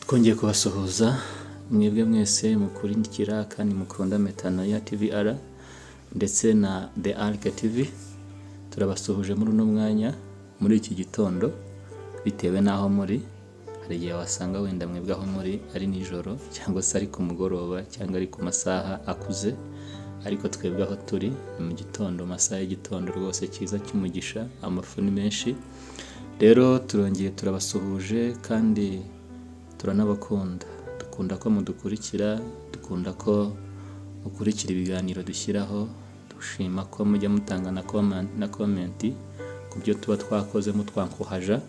twongeye kubasuhuza mwebwe mwese mukurikira kandi mukunda Metanoia TVR ndetse na The Ark TV. Turabasuhuje muri uno mwanya muri iki gitondo bitewe naho muri. Hari igihe wasanga wenda mwebwe aho muri ari nijoro cyangwa se ari ku mugoroba cyangwa ari ku masaha akuze, ariko twebwe aho turi mu gitondo, masaha y'igitondo rwose cyiza cy'umugisha, amafu ni menshi. Rero turongeye turabasuhuje kandi turanabakunda. Dukunda ko mudukurikira, dukunda ko mukurikira ibiganiro dushyiraho, dushima ko mujya mutanga na komenti ku byo tuba twakoze mutwankuhaja.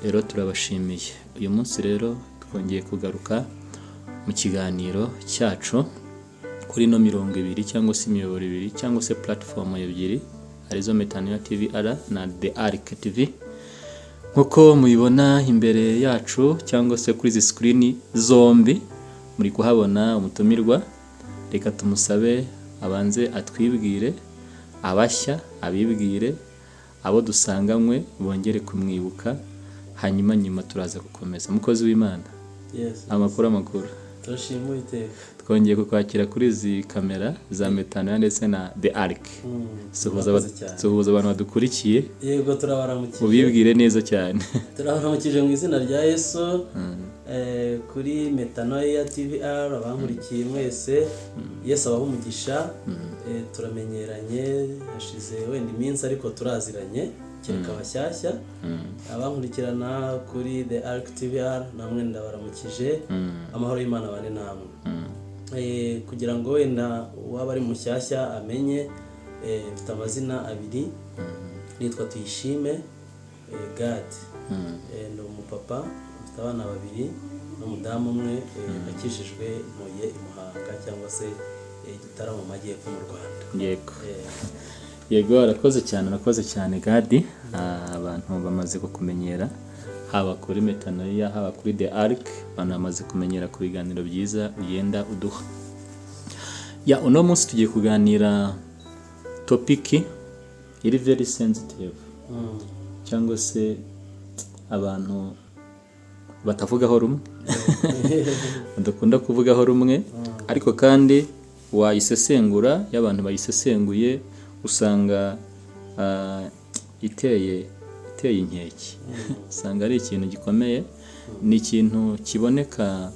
Rero turabashimiye. Uyu munsi rero twongeye kugaruka mu kiganiro cyacu kuri no 200 cyangwa se imiyoboro 2 cyangwa se platform 2 arizo Metanoia TVR na The Ark TV. Nkuko muyibona imbere yacu cyangwa se kuri izi screen zombi muri kuhabona umutumirwa. Reka tumusabe abanze atwibwire, abashya abibwire, abo dusanganywe bongere kumwibuka, hanyuma nyuma turaza gukomeza. Mukozi w'Imana, Yes. amakuru Turashima Uwiteka. twongeye kukwakira kuri izi kamera za Metanoia ndetse na The Ark. Suhuza abantu badukurikiye, Yego turabaramukije. ubibwire neza cyane. Turabaramukije mu izina rya Yesu. Kuri Metanoia TVR abankurikiye mwese, Yesu abaho umugisha. Turamenyeranye hashize wenda iminsi ariko turaziranye kereka abashyashya. Abankurikirana kuri The Ark TVR namwe ndabaramukije. Amahoro y'Imana bane namwe. Kugira ngo wenda waba ari mushyashya amenye, mfite amazina abiri. Nitwa Tuyishime Gad. Ndi umupapa, mfite abana babiri n'umudamu umwe, nakijijwe ntuye i Muhanga cyangwa se Gitarama mu majyepfo mu Rwanda. Yego arakoze cyane Gadi. Abantu bamaze kukumenyera haba kuri Metanoia haba kuri The Ark, abantu bamaze kumenyera ku biganiro byiza ugenda uduha. Uno munsi tugiye kuganira topic iri very sensitive cyangwa se abantu batavugaho rumwe badakunda kuvugaho rumwe, ariko kandi wayisesengura, y'abantu bayisesenguye usanga iteye inkeke. Usanga ari ikintu gikomeye, ni ikintu kiboneka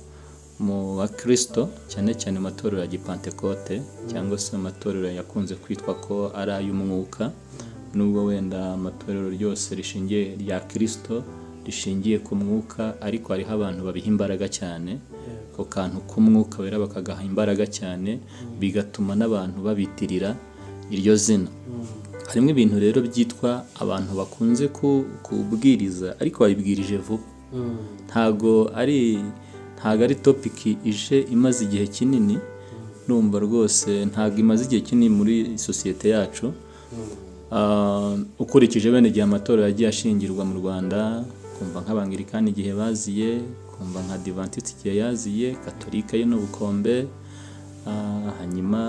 mu bakristo cyane cyane mu matorero ya Gipantekote cyangwa se mu matorero yakunze kwitwa ko ari ay'umwuka, nubwo wenda amatorero ryose rishingiye rya Kristo rishingiye ku mwuka, ariko hariho abantu babiha imbaraga cyane. Ako kantu k'umwuka wera bakagaha imbaraga cyane, bigatuma n'abantu babitirira iryo zina. Harimo ibintu rero byitwa abantu bakunze kubwiriza ariko babibwirije vuba. Ntago ari topic ije imaze igihe kinini, numva rwose ntago imaze igihe kinini muri sosiyete yacu. Ukurikije bene igihe amatorero yagiye ashingirwa mu Rwanda, kumva nk'Abangirikani igihe baziye, kumva nka Adventiste igihe yaziye, Katolika yo n'ubukombe, hanyuma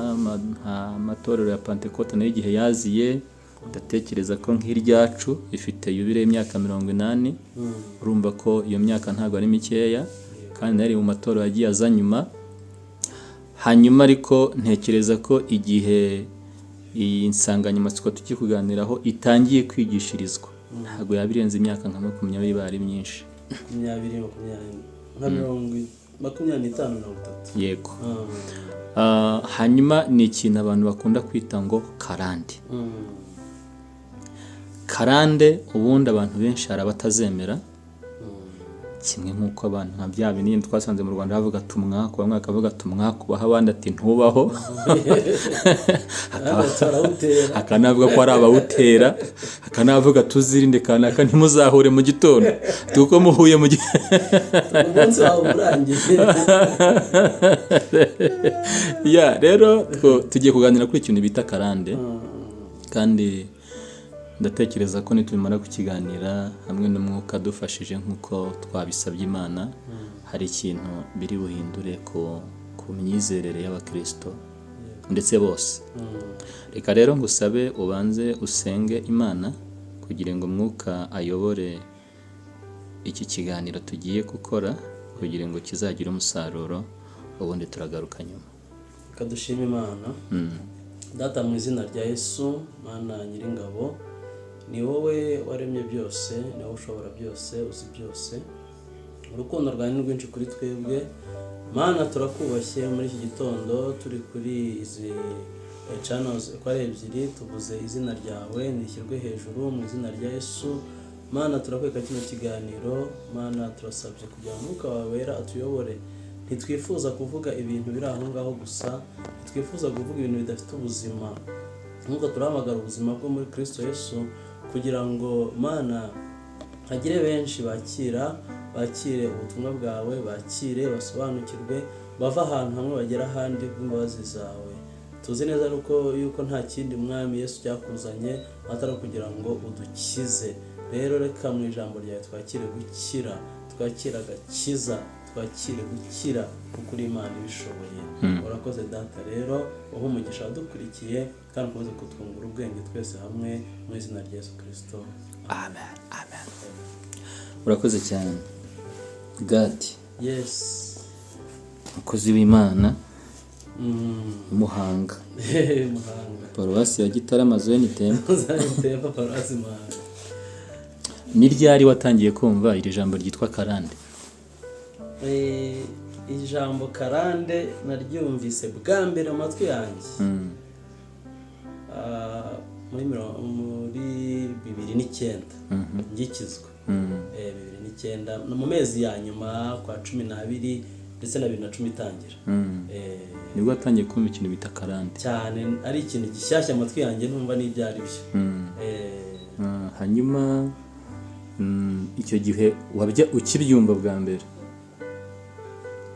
amatorero ya Pentecote nayo igihe yaziye. Ndatekereza ko nk'iryacu ifite yubile y'imyaka 80. Urumva ko iyo myaka ntabwo ari mikeya, kandi nari mu matorero yagiye aza nyuma. Hanyuma ariko ntekereza ko igihe iyi nsanganyamatsiko tugiye kuganiraho itangiye kwigishirizwa, ntabwo yabirenze imyaka nka 20 bari myinshi. 25-30. Yego. Hanyuma ni ikintu abantu bakunda kwita ngo karande. Karande ubundi abantu benshi hari abatazemera, kimwe nk'uko abantu nka bya binini twasanze mu Rwanda bavuga tumwako, bamwe bakavuga tumwako, baha abandi ati ntubaho. Akanavuga ko ari abawutera, akanavuga tuzirinde kanaka ntimuzahure mu gitondo tuko muhuye mu umunsi wawe urangiye. Rero tugiye kuganira kuri ikintu bita karande, kandi ndatekereza ko nitubimara kukiganira hamwe n'umwuka dufashije nk'uko twabisabye Imana, hari ikintu biri buhindure ku myizerere y'abakristo ndetse bose. Reka rero ngusabe ubanze usenge Imana kugira ngo umwuka ayobore iki kiganiro tugiye gukora, kugira ngo kizagire umusaruro, ubundi turagaruka nyuma. Reka dushime Imana. Data, mu izina rya Yesu, Mana Nyiringabo, ni wowe waremye byose, ni wowe ushobora byose, uzi byose. Urukundo rwawe ni rwinshi kuri twebwe. Mana, turakubashye muri iki gitondo, turi kuri izi channels uko ari ebyiri, tuvuze izina ryawe nishyirwe hejuru mu izina rya Yesu. Mana, turakweka kino kiganiro. Mana, turasabye kugira ngo Umwuka wawe wera atuyobore. Ntitwifuza kuvuga ibintu biri aho ngaho gusa, ntitwifuza kuvuga ibintu bidafite ubuzima, nk'uko turahamagara ubuzima bwo muri Kristo Yesu, kugira ngo Mana hagire benshi bakire ubutumwa bwawe, bakire basobanukirwe, bava ahantu hamwe bagera ahandi bw'imbabazi zawe. Tuzi neza yuko nta kindi Mwami Yesu cyakuzanye atari kugira ngo udukize. Rero reka mu ijambo ryawe twakire gukira, twakire agakiza, twakire gukira kuko uri Imana ibishoboye. Urakoze Data, rero uha umugisha wadukurikiye kandi ukomeze kutwungura ubwenge twese hamwe mu izina rya Yesu Kristo. Amen. Amen. Urakoze cyane Gadi. Yes. Umukozi w'Imana, Muhanga. Muhanga. Paruwasi ya Gitarama Zone Temple. Paruwasi Muhanga. Ni ryari watangiye kumva iri jambo ryitwa karande? Ijambo karande naryumvise bwa mbere mu matwi yanjye muri 2009 ngikizwa. 2009 mu mezi ya nyuma kwa 12 ndetse na 2010 itangira. Nibwo watangiye kumva ikintu bita karande cyane, ari ikintu gishyashya amatwi yanjye ntumva n'ibyo ari byo. Hanyuma icyo gihe ukiryumva bwa mbere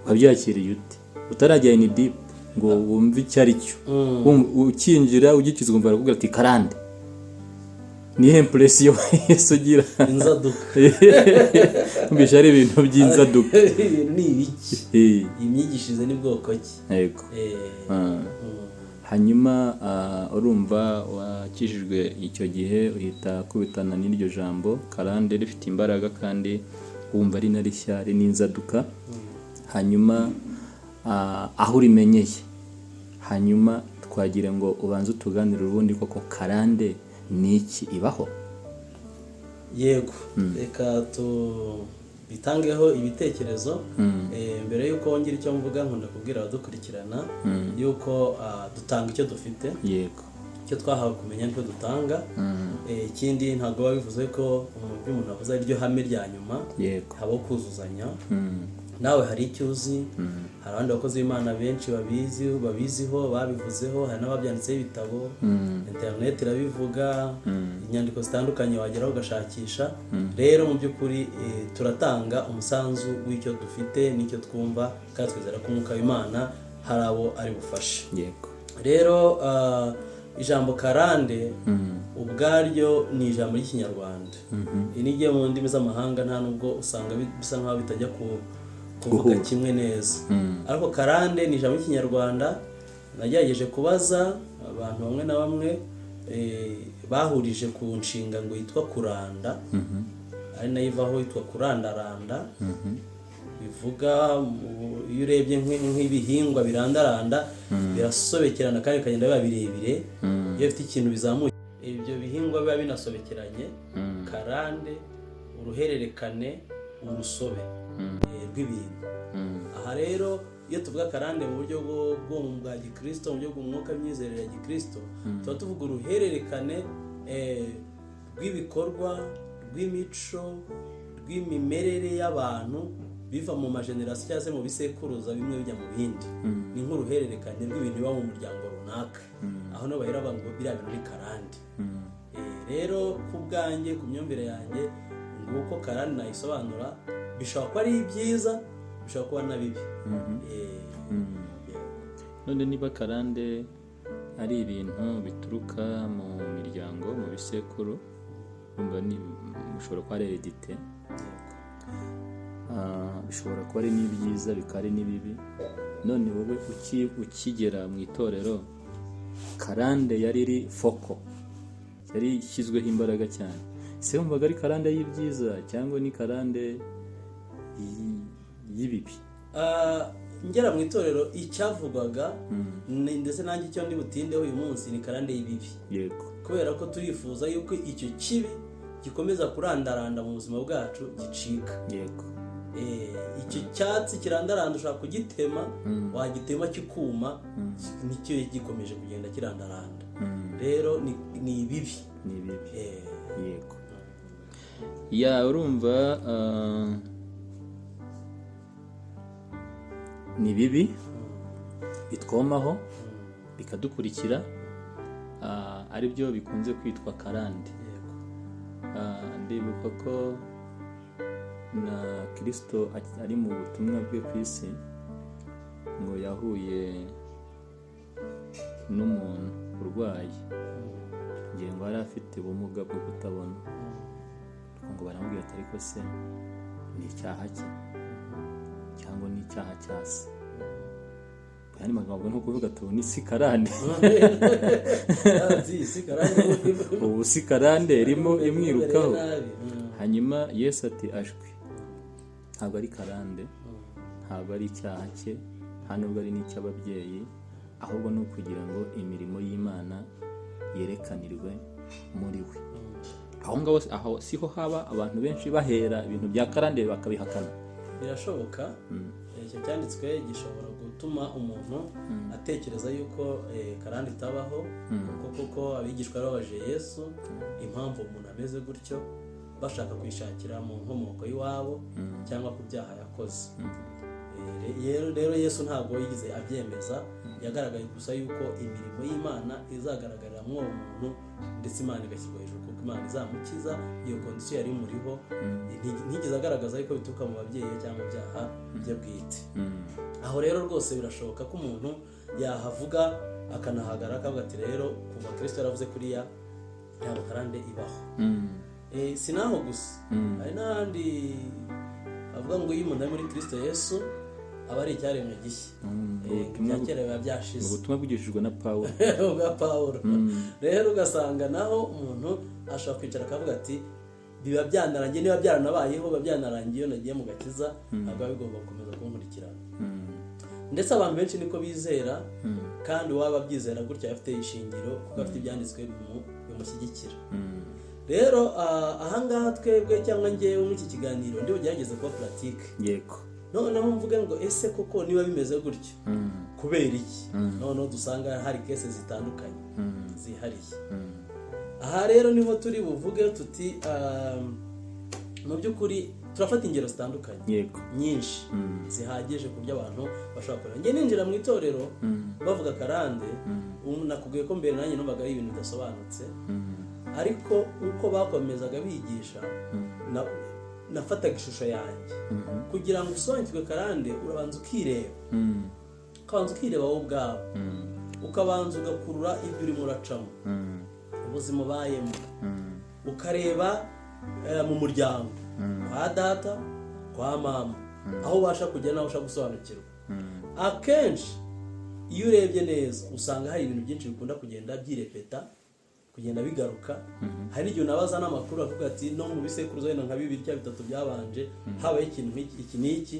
wabyakiriye ute? Utarajya ni deep ngo wumve icyo ari cyo, ukinjira ugikizwa umva arakubwira ati karande. Nihe impression Yesu ugira? Inzaduka. Mbisha ari ibintu by'inzaduka. Ibintu ni ibiki? Imyigishirize ni bwoko ki? Yego. Hanyuma urumva wakijijwe icyo gihe uhita kubitana n'iryo jambo karande rifite imbaraga kandi wumva ari narishya ari n'inzaduka. Hanyuma aho urimenyeye, hanyuma twagira ngo ubanze utuganire ubundi koko karande ni iki, ibaho? Yego. Reka bitangeho ibitekerezo. Mbere yuko wongera icyo mvuga, nkunda kubwira abadukurikirana yuko dutanga icyo dufite. Yego. Icyo twahawe kumenya nicyo dutanga. Ikindi ntabwo biba bivuze ko umuntu avuze ari ryo hame rya nyuma. Yego. Haba kuzuzanya. Nawe hari icyo uzi, hari abandi bakozi b'Imana benshi babiziho, babivuzeho, hari n'ababyanditseho ibitabo, internet irabivuga, inyandiko zitandukanye wageraho ugashakisha. Rero mu by'ukuri turatanga umusanzu w'icyo dufite n'icyo twumva, kandi twizera ko Umwuka w'Imana hari abo ari bufashe. Yego. Rero ijambo karande ubwaryo ni ijambo ry'Ikinyarwanda. Inigiye mu ndimi z'amahanga nta nubwo usanga bisa nkaho bitajya kuvuga kimwe neza. Ariko karande ni ijambo ry'Ikinyarwanda. Nagerageje kubaza abantu bamwe na bamwe bahurije ku nshinga ngo yitwa kuranda, ari nayo ivaho yitwa kurandaranda. Bivuga iyo urebye nk'ibihingwa birandaranda birasobekerana kandi bikagenda biba birebire. Iyo bifite ikintu bizamuye, ibyo bihingwa biba binasobekeranye. Karande uruhererekane, urusobe rw'ibintu. Aha rero iyo tuvuga karande mu buryo bwa Gikristo, mu buryo bw'umwuka w'imyizerere ya Gikristo, tuba tuvuga uruhererekane rw'ibikorwa, rw'imico, rw'imimerere y'abantu biva mu majenerasiyo cyangwa se mu bisekuruza bimwe bijya mu bindi. Ni nk'uruhererekane rw'ibintu biba mu muryango runaka. Aho no bahera ngo biriya bintu ni karande. Rero ku bwanjye, ku myumvire yanjye, nguko karande nayisobanura. Bishobora kuba ari byiza, bishobora kuba na bibi. None niba karande ari ibintu bituruka mu miryango, mu bisekuru, bishobora kuba ari heredite. Bishobora kuba ari n'ibyiza, bikaba ari n'ibibi. None wowe ukigera mu itorero, karande yari iri foko, yari ishyizweho imbaraga cyane. Se wumvaga ari karande y'ibyiza cyangwa ni karande y'ibibi. ngera mu itorero icyavugwaga ndetse nanjye icyo ndi butindeho uyu munsi ni karande y'ibibi. Yego. Kubera ko turifuza yuko icyo kibi gikomeza kurandaranda mu buzima bwacu gicika. Yego. Icyo cyatsi kirandaranda ushaka kugitema, wagitema kikuma, nicyo gikomeje kugenda kirandaranda. Rero ni ibibi. Ni ibibi. Yego. Ya urumva ni bibi bitwomaho bikadukurikira, ari byo bikunze kwitwa karande. Ndibuka ko na Kristo ari mu butumwa bwe ku isi ngo yahuye n'umuntu urwaye, ngira ngo yari afite ubumuga bwo kutabona, ngo baramubwira ati ariko se ni icyaha cye cyangwa ni icyaha cya se? Yani magambo no kuvuga tubona isi karande. Ubu si karande irimo imwirukaho. Hanyuma Yesu ati ashwi, ntabwo ari karande, ntabwo ari icyaha cye, nta nubwo ari n'icy'ababyeyi, ahubwo ni ukugira ngo imirimo y'Imana yerekanirwe muri we. Aho ngaho aho siho haba abantu benshi bahera ibintu bya karande bakabihakana. Birashoboka. Icyo cyanditswe gishobora gutuma umuntu atekereza yuko karande itabaho, kuko abigishwa babaje Yesu impamvu umuntu ameze gutyo, bashaka kwishakira mu nkomoko y'iwabo cyangwa ku byaha yakoze. Rero Yesu ntabwo yigize abyemeza, yagaragaye gusa yuko imirimo y'Imana izagaragarira mu uwo muntu, ndetse Imana igashyirwa hejuru kuko Imana izamukiza. Iyo kondisiyo yari muriho, ntigeze agaragaza yuko bituruka mu babyeyi cyangwa byaha bye bwite. Aho rero rwose birashoboka ko umuntu yahavuga akanahagarara akavuga ati rero kuva Kristo yaravuze kuriya ntabwo karande ibaho. Si naho gusa, hari n'ahandi avuga ngo iyo umuntu ari muri Kristo Yesu aba ari icyaremwe gishya, ibya kera biba byashize. Ubutumwa bwigishijwe na Pawulo. Bwa Pawulo. Rero ugasanga naho umuntu ashobora kwicara akavuga ati biba byanarangiye, niba byaranabayeho biba byanarangiye iyo nagiye mu gakiza, ntabwo biba bigomba gukomeza kunkurikirana. Ndetse abantu benshi niko bizera, kandi uwaba abyizera gutya afite ishingiro kuko afite ibyanditswe bimushyigikira. Rero ahangaha twebwe cyangwa njyewe muri iki kiganiro ndi bugerageze kuba pratique. Yego. Noneho mvuge ngo ese koko niba bimeze gutyo kubera iki? Noneho dusanga hari kese zitandukanye zihariye. Aha rero niho turi buvuge tuti mu by'ukuri turafata ingero zitandukanye. Yego. Nyinshi zihagije ku byo abantu bashobora gukora. Nge ninjira mu itorero bavuga karande, nakubwiye ko mbere nanjye numvaga ari ibintu bidasobanutse, ariko uko bakomezaga bigisha nafataga ishusho yanjye. Kugira ngo usobanukirwe karande urabanza ukireba, ukabanza ukireba wowe ubwawe, ukabanza ugakurura ibyo urimo uracamo, ubuzima ubayemo, ukareba mu muryango, kwa data, kwa mama, aho ubasha kujya naho ushaka gusobanukirwa. Akenshi iyo urebye neza usanga hari ibintu byinshi bikunda kugenda byirepeta, kugenda bigaruka. Hari igihe unabaza n'amakuru avuga ati no mu bisekuruza wenda nka 2 cyangwa 3 byabanje habaye ikintu iki n'iki,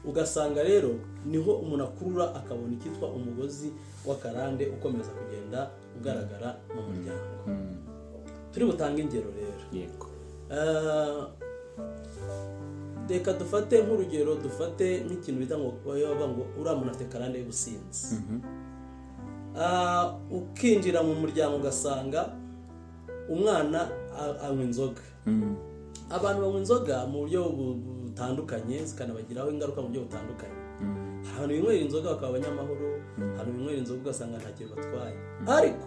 ugasanga rero niho umuntu akurura akabona ikitwa umugozi w'akarande ukomeza kugenda ugaragara mu muryango. Turi butanga ingero rero. Yego. Reka dufate nk'urugero, dufate nk'ikintu bita ngo uriya muntu afite karande y'ubusinzi. Ukinjira mu muryango ugasanga umwana anywa inzoga. Abantu banywa inzoga mu buryo butandukanye, zikanabagiraho ingaruka mu buryo butandukanye. Abantu binywera inzoga bakaba abanyamahoro, abantu binywera inzoga ugasanga ntacyo batwaye. Ariko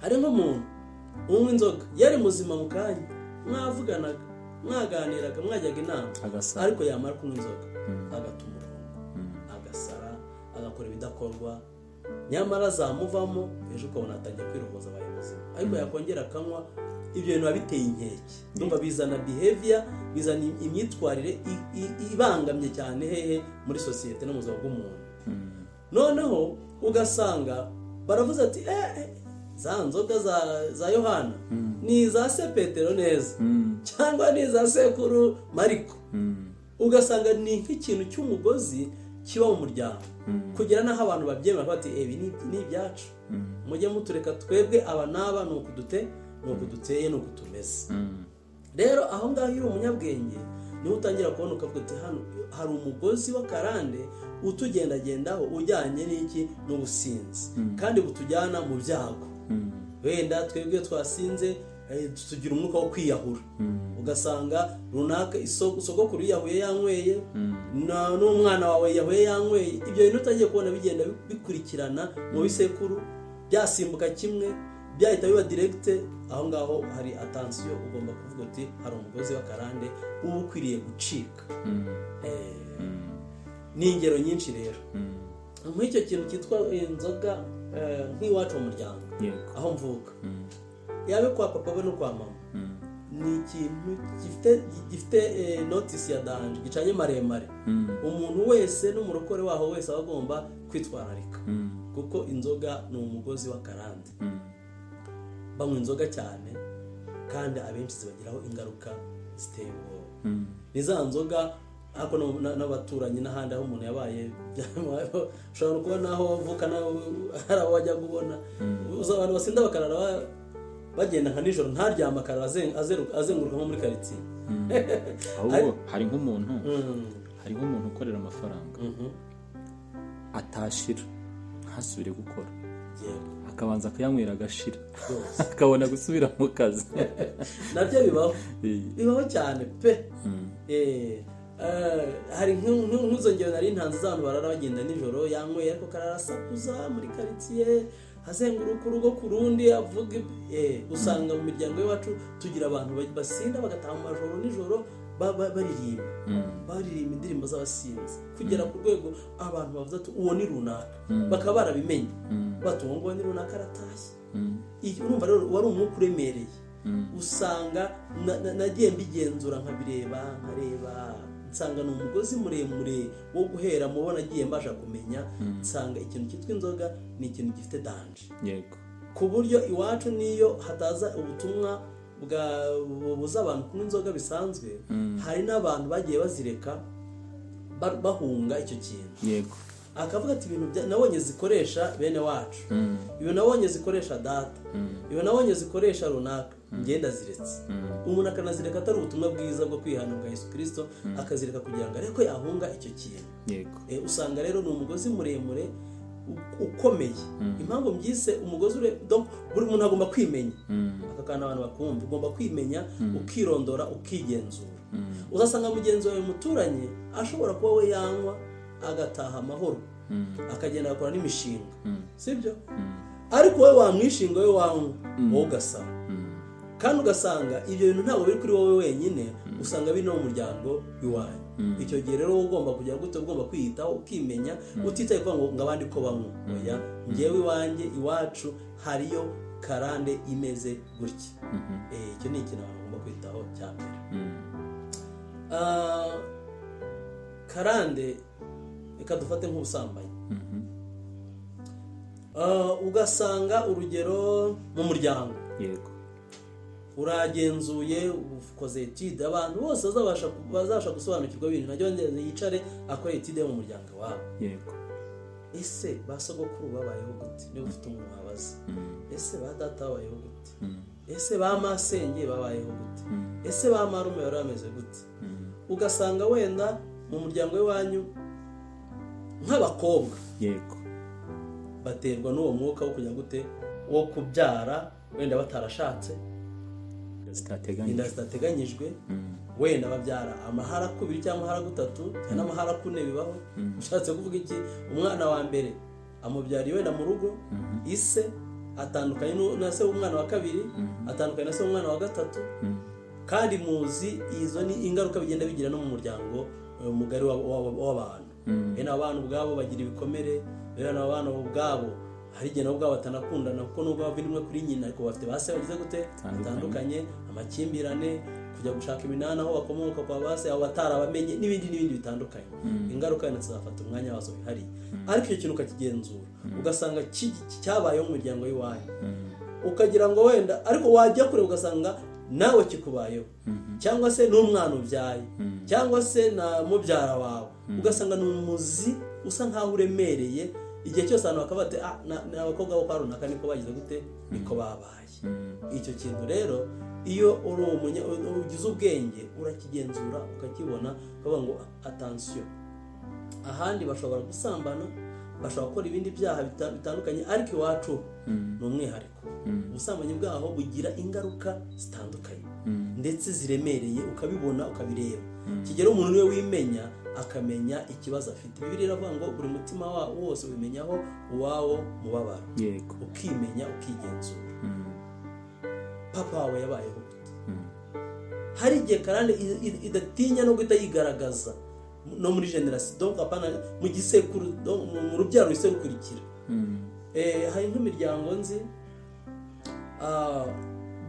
hari nk'umuntu unywa inzoga yari muzima mu kanya, mwavuganaga, mwaganiraga, mwajyaga inama, ariko yamara kunywa inzoga agata umurongo, agasara, agakora ibidakorwa, nyamara zamuvamo ejo ukabona atangiye kwirogoza abayobozi. Ariko yakongera akanywa, ibyo bintu biteye inkeke. Ndumva bizana behavior, bizana imyitwarire ibangamye cyane hehe muri societe no mu buzima bw'umuntu. Noneho ugasanga baravuze ati za nzoga za Yohana ni za se Petero neza, cyangwa ni za sekuru Mariko. ugasanga ni nk'ikintu cy'umugozi kiba mu muryango kugira n'aho abantu babyemera bati ibi ni ibyacu mujye mutureka twebwe aba n'aba ni uku duteye ni uku tumeze. Rero aho ngaho iyo uri umunyabwenge niho utangira kubona ukavuga ati hano hari umugozi w'akarande utugendagendaho ujyanye n'iki n'ubusinzi kandi butujyana mu byago. Wenda twebwe twasinze tugira umwuka wo kwiyahura, ugasanga runaka isogokuru yahuye yanyweye n'umwana wawe yahuye yanyweye. Ibyo bintu utangiye kubona bigenda bikurikirana mu bisekuru byasimbuka kimwe byahita biba direct. Aho ngaho hari attention, ugomba kuvuga uti hari umugozi w'akarande uba ukwiriye gucika. Ni ingero nyinshi rero nk'icyo kintu cyitwa inzoga nk'iwacu mu muryango aho mvuka, yabe kwa papa we no kwa mama, ni ikintu gifite notice ya danger gicanye maremare. Umuntu wese n'umurokore waho wese aba agomba kwitwararika kuko inzoga ni umugozi w'akarande. Banywa inzoga cyane kandi abenshi zibagiraho ingaruka ziteye ubwoba. Ni za nzoga ariko n'abaturanyi n'ahandi aho umuntu yabaye ushobora kuba naho wavuka hari abo wajya kubona abantu basinda bakarara bagenda nka nijoro ntaryama akarara azenguruka nko muri karitsiye. ahubwo hari nk'umuntu ukorera amafaranga atashira ntasubire gukora, akabanza kuyanywera agashira akabona gusubira mu kazi. Nabyo bibaho cyane pe. Hari nk'uzo ngero nari ntanze z'abantu barara bagenda nijoro yanyweye ariko kararasakuza muri karitsiye azenguruka urugo ku rundi avuga. Usanga mu miryango y'iwacu tugira abantu basinda bagataha mu majoro nijoro baririmba indirimbo z'abasinzi kugera ku rwego abantu bavuze ati uwo ni runaka, bakaba barabimenye bati uwo nguwo ni runaka aratashye. Urumva rero wari umwuka uremereye. Usanga nagiye mbigenzura nkareba nsanga ni umugozi muremure wo guhera mubona agiye mbasha kumenya. Nsanga ikintu cyitwa inzoga ni ikintu gifite danger ku buryo iwacu niyo hataza ubutumwa bubuza abantu kunywa inzoga bisanzwe, hari n'abantu bagiye bazireka bahunga icyo kintu. Akavuga ati ibintu nabonye zikoresha bene wacu, ibintu nabonye zikoresha data, ibintu nabonye zikoresha runaka, ngenda ziretse. Umuntu akanazireka atari ubutumwa bwiza bwo kwihana bwa Yesu Kristo, akazireka kugira ngo ariko yahunga icyo kintu. Usanga rero ni umugozi muremure ukomeye. Impamvu mbyise umugozi buri muntu agomba kwimenya. Akakana abantu bakumva ugomba kwimenya, ukirondora, ukigenzura. Uzasanga mugenzi wawe muturanye ashobora kuba we yanywa agataha amahoro akagenda akora n'imishinga, sibyo? Ariko wowe wamwishinga we wanywa wowe ugasaba, kandi ugasanga ibyo bintu ntabwo biri kuri wowe wenyine, usanga biri no mu muryango w'iwanyu. Icyo gihe rero ugomba kujya gute, ugomba kwiyitaho ukimenya, utitaye kuvuga ngo abandi ko banywa. Oya, njyewe iwanjye iwacu hariyo karande imeze gutya. Icyo ni ikintu abantu bagomba kwitaho cya mbere. Karande reka dufate nk'ubusambanyi. Ugasanga urugero mu muryango uragenzuye ukoze etide, abantu bose bazabasha gusobanukirwa ibintu. Najyo yicare akora etide mu muryango wabo. Ese ba sogokuru babayeho gute? Niba ufite umuntu wabaza, ese ba data babayeho gute? Ese ba masenge babayeho gute? Ese ba marume bari bameze gute? Ugasanga wenda mu muryango w'iwanyu nk'abakobwa baterwa n'uwo mwuka wo kujya gute, wo kubyara wenda batarashatse, inda zitateganyijwe, wenda babyara amahara kubiri cyangwa amahara gutatu cyangwa amahara kune bibaho. Ushatse kuvuga iki? Umwana wa mbere amubyariye wenda mu rugo, ise atandukanye na se w'umwana wa kabiri, atandukanye na se w'umwana wa gatatu, kandi muzi izo ni ingaruka bigenda bigira no mu muryango mugari w'abantu. Bene abantu ubwabo bagira ibikomere, bene abantu ubwabo hari igihe nabo ubwabo batanakundana kuko nubwo bava rimwe kuri nyina ariko bafite base bagize gute batandukanye, amakimbirane, kujya gushaka iminani aho bakomoka kwa base abo batarabamenye n'ibindi bitandukanye. Ingaruka zizafata umwanya wazo bihari, ariko icyo kintu ukakigenzura ugasanga cyabayeho mu miryango y'iwanyu, ukagira ngo wenda, ariko wajya kure ugasanga nawe kikubayeho, cyangwa se n'umwana ubyaye, cyangwa se na mubyara wawe, ugasanga ni umuzi usa nkaho uremereye. Igihe cyose abantu bakaba bati ni abakobwa bo kwa runaka niko bagize gute, niko babaye. Icyo kintu rero iyo ugize ubwenge urakigenzura ukakibona, ukavuga ngo attention, ahandi bashobora gusambana, bashobora gukora ibindi byaha bitandukanye, ariko iwacu ni umwihariko. Ubusambanyi bwaho bugira ingaruka zitandukanye ndetse ziremereye, ukabibona ukabireba. Kigera umuntu niwe wimenya akamenya ikibazo afite. Bibiliya iravuga ngo buri mutima wose wimenyaho uwawo mubabaro. Ukimenya ukigenzura. Papa wawe yabayeho gute? Hari igihe karande idatinya no guhita yigaragaza no muri generation, donc apana mu gisekuru, mu rubyaro ruserukurikira. Hari nk'imiryango nzi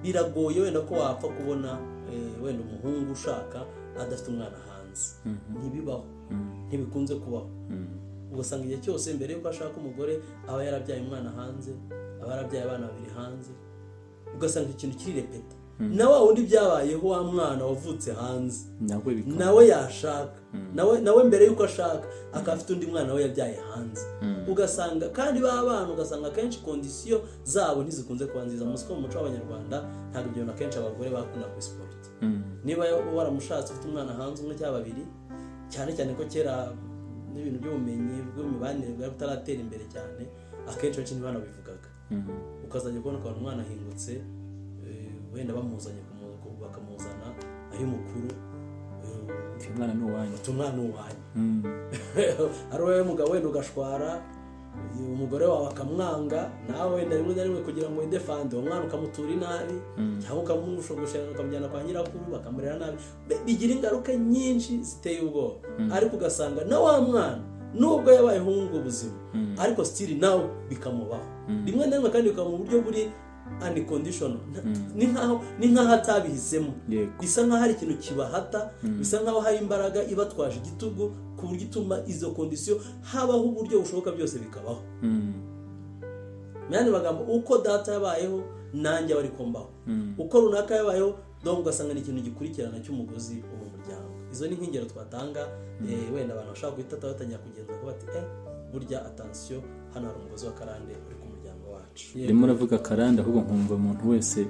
biragoye wenda ko wapfa kubona wenda umuhungu ushaka adafite umwana hanze. Ntibibaho, ntibikunze kubaho. Ugasanga igihe cyose mbere yuko ashaka umugore aba yarabyaye umwana hanze, aba yarabyaye abana babiri hanze. Ugasanga ikintu kiri repeta. Na wa wundi byabayeho wa mwana wavutse hanze nawe yashaka, nawe mbere yuko ashaka akafite undi mwana we yabyaye hanze. Ugasanga kandi b'abana ugasanga kenshi condition zabo ntizikunze kuba nziza. Musiko mu muco w'Abanyarwanda ntabwo ibyo kenshi abagore bakunda ku sport. Niba waramushatse ufite umwana hanze umwe cyangwa babiri, cyane cyane ko kera n'ibintu by'ubumenyi bw'imibanire bwari butaratera imbere cyane, akenshi bakindi bana bivugaga. Ukazajya kubona ko umwana ahingutse, wenda bamuzanye bakamuzana ari mukuru, umwana n'uwanyu, umwana n'uwanyu. Ari wowe mugabo wenda ugashwara, umugore wawe akamwanga, nawe wenda rimwe na rimwe kugira ngo widefande umwana ukamutura inabi, cyangwa ukamushogoshera ukamujyana kwa nyirakuru bakamurera nabi. Bigira ingaruka nyinshi ziteye ubwoba. Ariko ugasanga na wa mwana nubwo yabayeho ubwo buzima, ariko still nawe bikamubaho rimwe na rimwe, kandi bikaba mu buryo buri unconditional. Ni nkaho atabihisemo, bisa nkaho hari ikintu kibahata, bisa nkaho hari imbaraga ibatwaje igitugu ku buryo ituma izo condition habaho uburyo bushoboka byose bikabaho. Myani bagambo uko data yabayeho nanjye bari kombaho, uko runaka yabayeho, donc ugasanga ni ikintu gikurikirana cy'umugozi mu muryango. Izo ni nk'ingero twatanga, wenda abantu bashaka guhita batanya kugenzura ko bati burya attention, hano hari umugozi wa karande uri ku muryango wacu. Rimwe uravuga karande ahubwo nkumva umuntu wese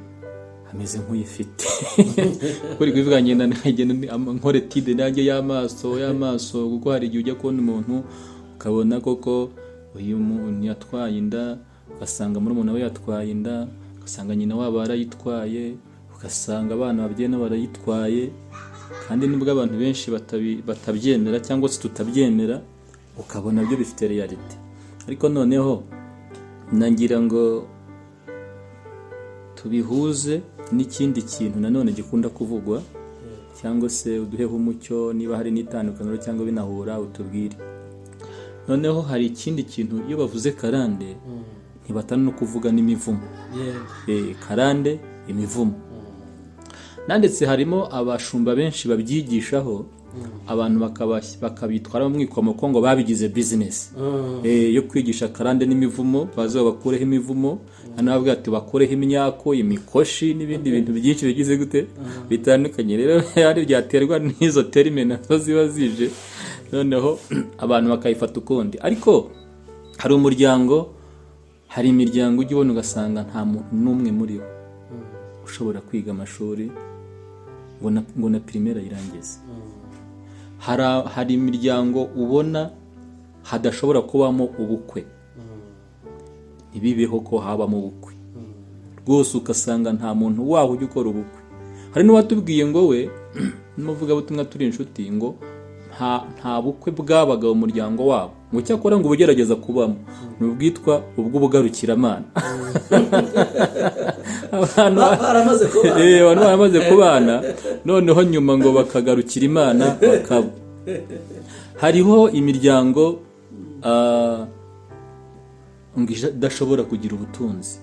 ameze nk'uyifite. Kuri kuvuga ngenda nkore tide nanjye y'amaso kuko hari igihe ujya kubona umuntu ukabona koko uyu muntu yatwaye inda, ugasanga muri umuntu we yatwaye inda, ugasanga nyina wabo arayitwaye, ugasanga abana babyena barayitwaye, kandi nubwo abantu benshi batabyemera cyangwa se tutabyemera, ukabona byo bifite reality. Ariko noneho nangira ngo tubihuze n'ikindi kintu nanone gikunda kuvugwa, cyangwa se uduheho umucyo niba hari n'itandukaniro cyangwa binahura utubwire. Noneho hari ikindi kintu iyo bavuze karande ntibatana no kuvuga n'imivumo. Karande, imivumo. Nanditse harimo abashumba benshi babyigishaho, abantu bakabitwara mu mwikomoko ngo babigize business yo kwigisha karande n'imivumo, bazo bakureho imivumo, hano bavuga ati bakureho imyako, imikoshi n'ibindi bintu byinshi bigize gute bitandukanye. Rero yari byaterwa n'izo terime nazo ziba zije, noneho abantu bakayifata ukundi. Ariko hari imiryango ujya ubona ugasanga nta muntu n'umwe muri bo ushobora kwiga amashuri ngo na primaire ayirangize. Hari imiryango ubona hadashobora kubamo ubukwe, ntibibeho ko habamo ubukwe rwose, ugasanga nta muntu waho ujya ukora ubukwe. Hari n'uwatubwiye ngo we n'umuvugabutumwa turi inshuti ngo nta bukwe bwabaga mu muryango wabo, ngo cyakora ngo ubugerageza kubamo n'ubwitwa ubw'ubugarukiramana. Abantu baramaze kubana, noneho nyuma ngo bakagarukira Imana bakaba. Hariho imiryango idashobora kugira ubutunzi,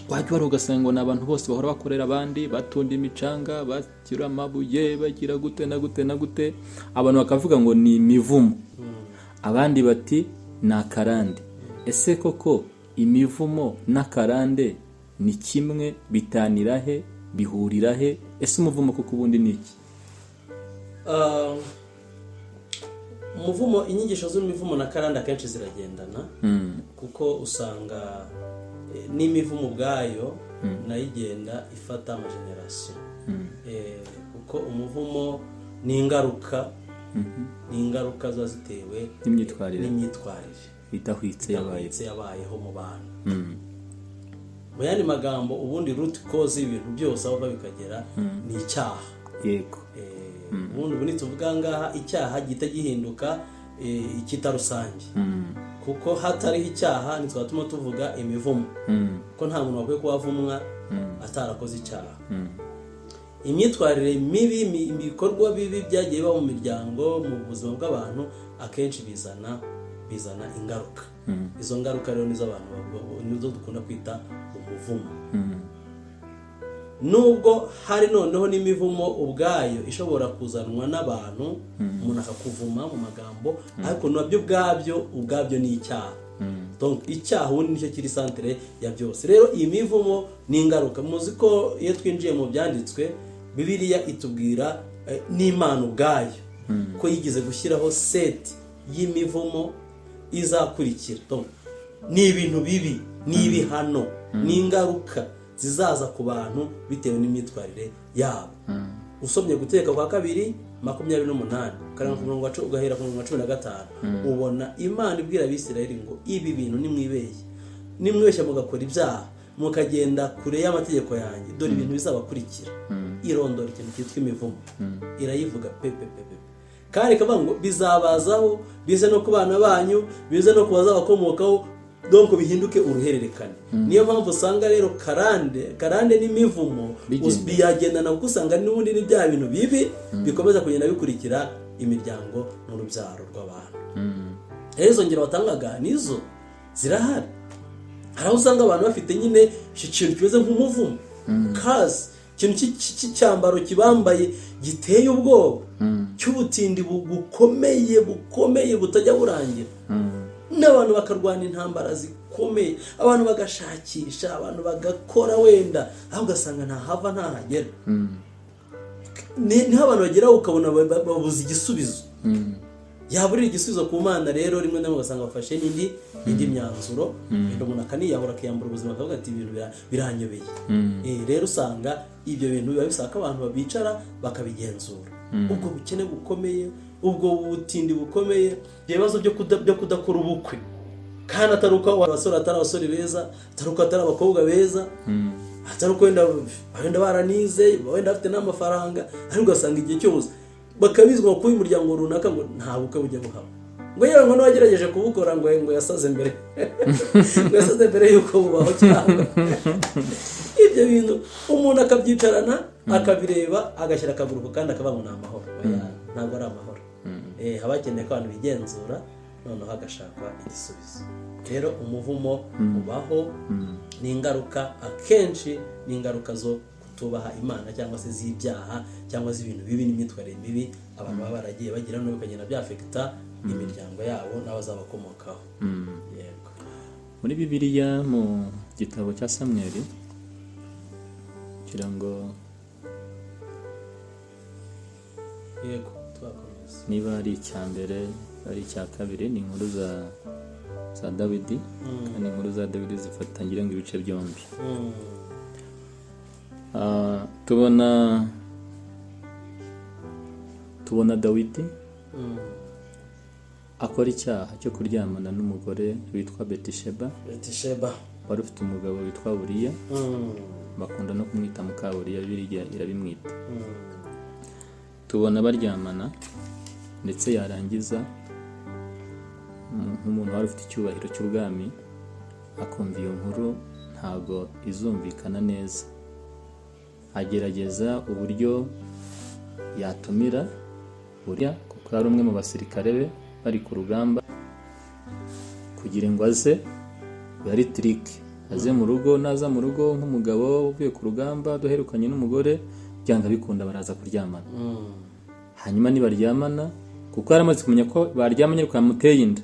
wajya wari ugasanga ni abantu bose bahora bakorera abandi, batunda imicanga, bakira amabuye, bagira gute na gute na gute. Abantu bakavuga ngo ni imivumo, abandi bati ni akarande. Ese koko imivumo n'akarande ni kimwe, bitanira he? bihurira he? Ese umuvumo kuko ubundi ni iki? Umuvumo, inyigisho z'imivumo na karande akenshi ziragendana, kuko usanga n'imivumo ubwayo nayo igenda ifata amagenerasiyo, kuko umuvumo ni ingaruka ziba zitewe n'imyitwarire idahwitse yabayeho mu bantu. Mu yandi magambo, ubundi root cause y'ibintu byose aho bikagera ni icyaha. Yego. Ubundi tuvuga ngaha icyaha gihita gihinduka icyita rusange, kuko hatariho icyaha ntitwatuma tuvuga imivumo, ko nta muntu wakwiye kuba avumwa atarakoze icyaha. Imyitwarire mibi, ibikorwa bibi byagiye biba mu miryango, mu buzima bw'abantu, akenshi bizana ingaruka. Izo ngaruka rero nizo dukunda kwita umuvumo. Nubwo hari noneho n'imivumo ubwayo ishobora kuzanwa n'abantu, umuntu akakuvuma mu magambo, ariko nabyo ubwabyo ni icyaha. Donc icyaha ubundi nicyo kiri santere ya byose. Rero iyi mivumo ni ingaruka. Muzi ko iyo twinjiye mu byanditswe, Bibiliya itubwira n'Imana ubwayo ko yigize gushyiraho seti y'imivumo izakurikira. Donc ni ibintu bibi, ni ibihano, ni ingaruka zizaza ku bantu bitewe n'imyitwarire yabo. Usomye Gutegeka kwa 2:28 ugahera ku 15, ubona Imana ibwira Abisirayeli ngo ibi bintu nimwibeshya mugakora ibyaha, mukagenda kure y'amategeko yanjye, dore ibintu bizabakurikira. Irondora ikintu cyitwa imivumo, irayivuga pepe, kandi ikavuga ngo bizabazaho, bize no ku bana banyu, bize no ku bazabakomokaho, donc bihinduke uruhererekane. Niyo mpamvu usanga rero karande n'imivumo biyagendana, kuko usanga n'ubundi ni bya bintu bibi bikomeza kugenda bikurikira imiryango n'urubyaro rw'abantu. Rero izo ngero batangaga nizo zirahari. Hari aho usanga abantu bafite nyine ikintu kimeze nk'umuvumo, kazi, ikintu cy'icyambaro kibambaye giteye ubwoba, cy'ubutindi bukomeye butajya burangira, n'abantu bakarwana intambara zikomeye, abantu bagashakisha, abantu bagakora wenda, aho ugasanga ntahava ntahagera. Niho abantu bageraho ukabona babuze igisubizo, yaburira igisubizo ku Mana. Rero rimwe na rimwe ugasanga bafashe n'indi myanzuro, umuntu akaniyahura akiyambura ubuzima, akavuga ati ibintu biranyobeye. Rero usanga ibyo bintu biba bisaba ko abantu babicara bakabigenzura. Ubwo bukene bukomeye, ubwo butindi bukomeye, ibibazo byo kudakora ubukwe, kandi atari uko abasore atari abasore beza, atari uko atari abakobwa beza, atari uko wenda baranize, wenda bafite n'amafaranga, ariko ugasanga igihe cyose bakabizwa kuba umuryango runaka ngo nta bukwe bujya buhaba, ngo yewe ngo n'uwagerageje kubukora ngo yasaze mbere ngo yasaze mbere yuko bubaho. Cyangwa ibyo bintu umuntu akabyicarana akabireba, agashyira akaguru kandi akavuga ngo ni amahoro. Ntabwo ari amahoro. Haba hakeneye ko abantu bigenzura, noneho hagashakwa igisubizo. Rero umuvumo ubaho, ni ingaruka, akenshi ni ingaruka zo kutubaha Imana, cyangwa se z'ibyaha, cyangwa z'ibintu bibi n'imyitwarire mibi abantu baba baragiye bagira, no bikagenda byafekita imiryango yabo n'abazabakomokaho. Yego. Muri Bibiliya mu gitabo cya Samweli, kugira ngo yego twakomeza, niba ari icya mbere ari icya kabiri, ni inkuru za Dawidi, kandi inkuru za Dawidi zifatanyije ngo ibice byombi. Tubona Dawidi akora icyaha cyo kuryamana n'umugore witwa Betisheba, wari ufite umugabo witwa Uriya, bakunda no kumwita muka Uriya, Bibiliya irabimwita. Tubona baryamana, ndetse yarangiza nk'umuntu wari ufite icyubahiro cy'ubwami akumva iyo nkuru ntabwo izumvikana neza, agerageza uburyo yatumira Uriya, kuko ari umwe mu basirikare be bari ku rugamba, kugira ngo aze yari trick, aze mu rugo. Naza mu rugo nk'umugabo uvuye ku rugamba, duherukanye n'umugore, byanga bikunda baraza kuryamana. Hanyuma nibaryamana, kuko yaramaze kumenya ko baryamanye ariko yamuteye inda,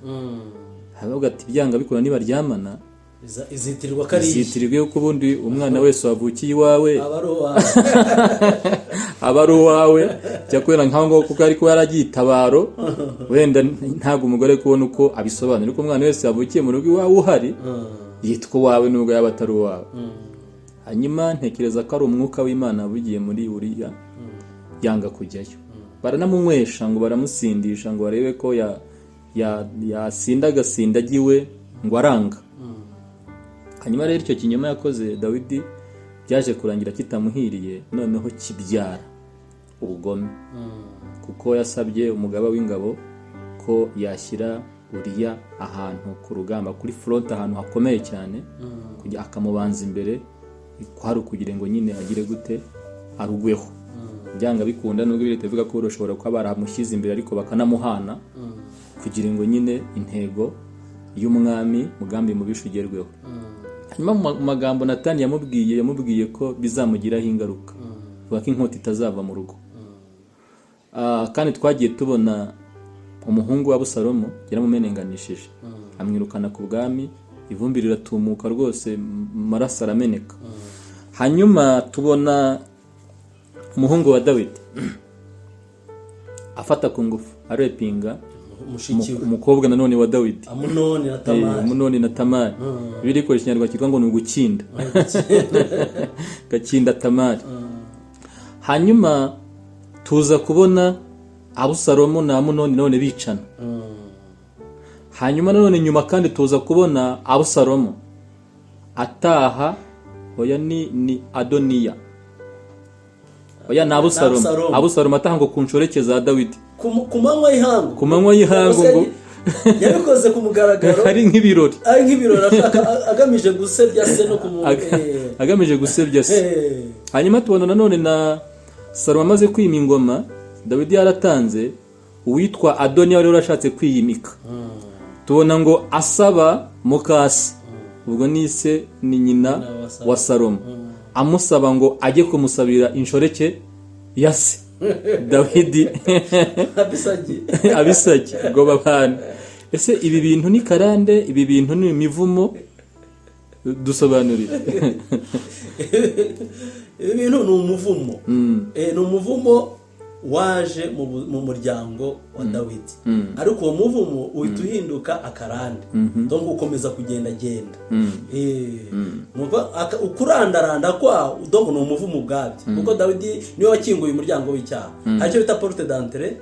aravuga ati byanga bikunda nibaryamana izitirirwa kariya izitirirwe ko ubundi umwana wese wavukiye iwawe aba ari uwawe cyakora nkaho ngo kuko ariko yaragiye itabaro wenda ntabwo umugore kubona uko abisobanura ko umwana wese wavukiye mu rugo iwawe uhari yitwa uwawe nubwo yaba atari uwawe. Hanyuma ntekereza ko ari umwuka w'Imana bugiye muri Uriya yanga kujyayo, baranamunywesha ngo baramusindisha ngo barebe ko yasinda agasindagiwe ngo aranga. Hanyuma rero icyo kinyoma yakoze Dawidi byaje kurangira kitamuhiriye, noneho kibyara ubugome kuko yasabye umugaba w'ingabo ko yashyira Uriya ahantu ku rugamba kuri front, ahantu hakomeye cyane, kujya akamubanza imbere, kwari ukugira ngo nyine agire gute arugweho. Byanga bikunda nubwo birete bivuga ko ushobora kuba baramushyize imbere ariko bakanamuhana kugira ngo nyine intego y'umwami mugambi mubisha ugerweho. Hanyuma mu magambo Natani yamubwiye ko bizamugiraho ingaruka, vuga ko inkota itazava mu rugo. Kandi twagiye tubona umuhungu wa Abusalomu yaramumenenganishije, amwirukana ku bwami, ivumbi riratumuka rwose, maraso arameneka. Hanyuma tubona umuhungu wa Dawidi afata ku ngufu arepinga umukobwa nanone wa Dawidi, Amunoni na Tamari. Biri ko Ikinyarwanda cyitwa ngo ni ugukinda, gakinda Tamari. Hanyuma tuza kubona Abusalomu na Amunoni none bicana. Hanyuma none nyuma kandi tuza kubona Abusalomu ataha, oya ni Adoniya, oya na Abusalomu ataha ngo kunshoreke za Dawidi ku manywa y'ihangu ngo yabikoze ku mugaragaro, ari nk'ibirori agamije gusebya se no agamije gusebya se. Hanyuma tubona nanone na Salomo amaze kwima ingoma, Dawidi yaratanze uwitwa Adoniya wari warashatse kwiyimika. Tubona ngo asaba mukasi, ubwo nise ni nyina wa Salomo, amusaba ngo ajye kumusabira inshoreke ya se Dawidi abisagi ngo babane. Ese ibi bintu ni karande, ibi bintu ni imivumo, dusobanurire. Ibi bintu ni umuvumo, ni umuvumo waje mu muryango wa Dawidi, ariko uwo muvumo uhita uhinduka akarande, donc ukomeza kugenda ukurandaranda kwa, donc ni umuvumo ubwabyo, kuko Dawidi niwe wakinguye umuryango w'icyaha. Haricyo bita porte d'entrée.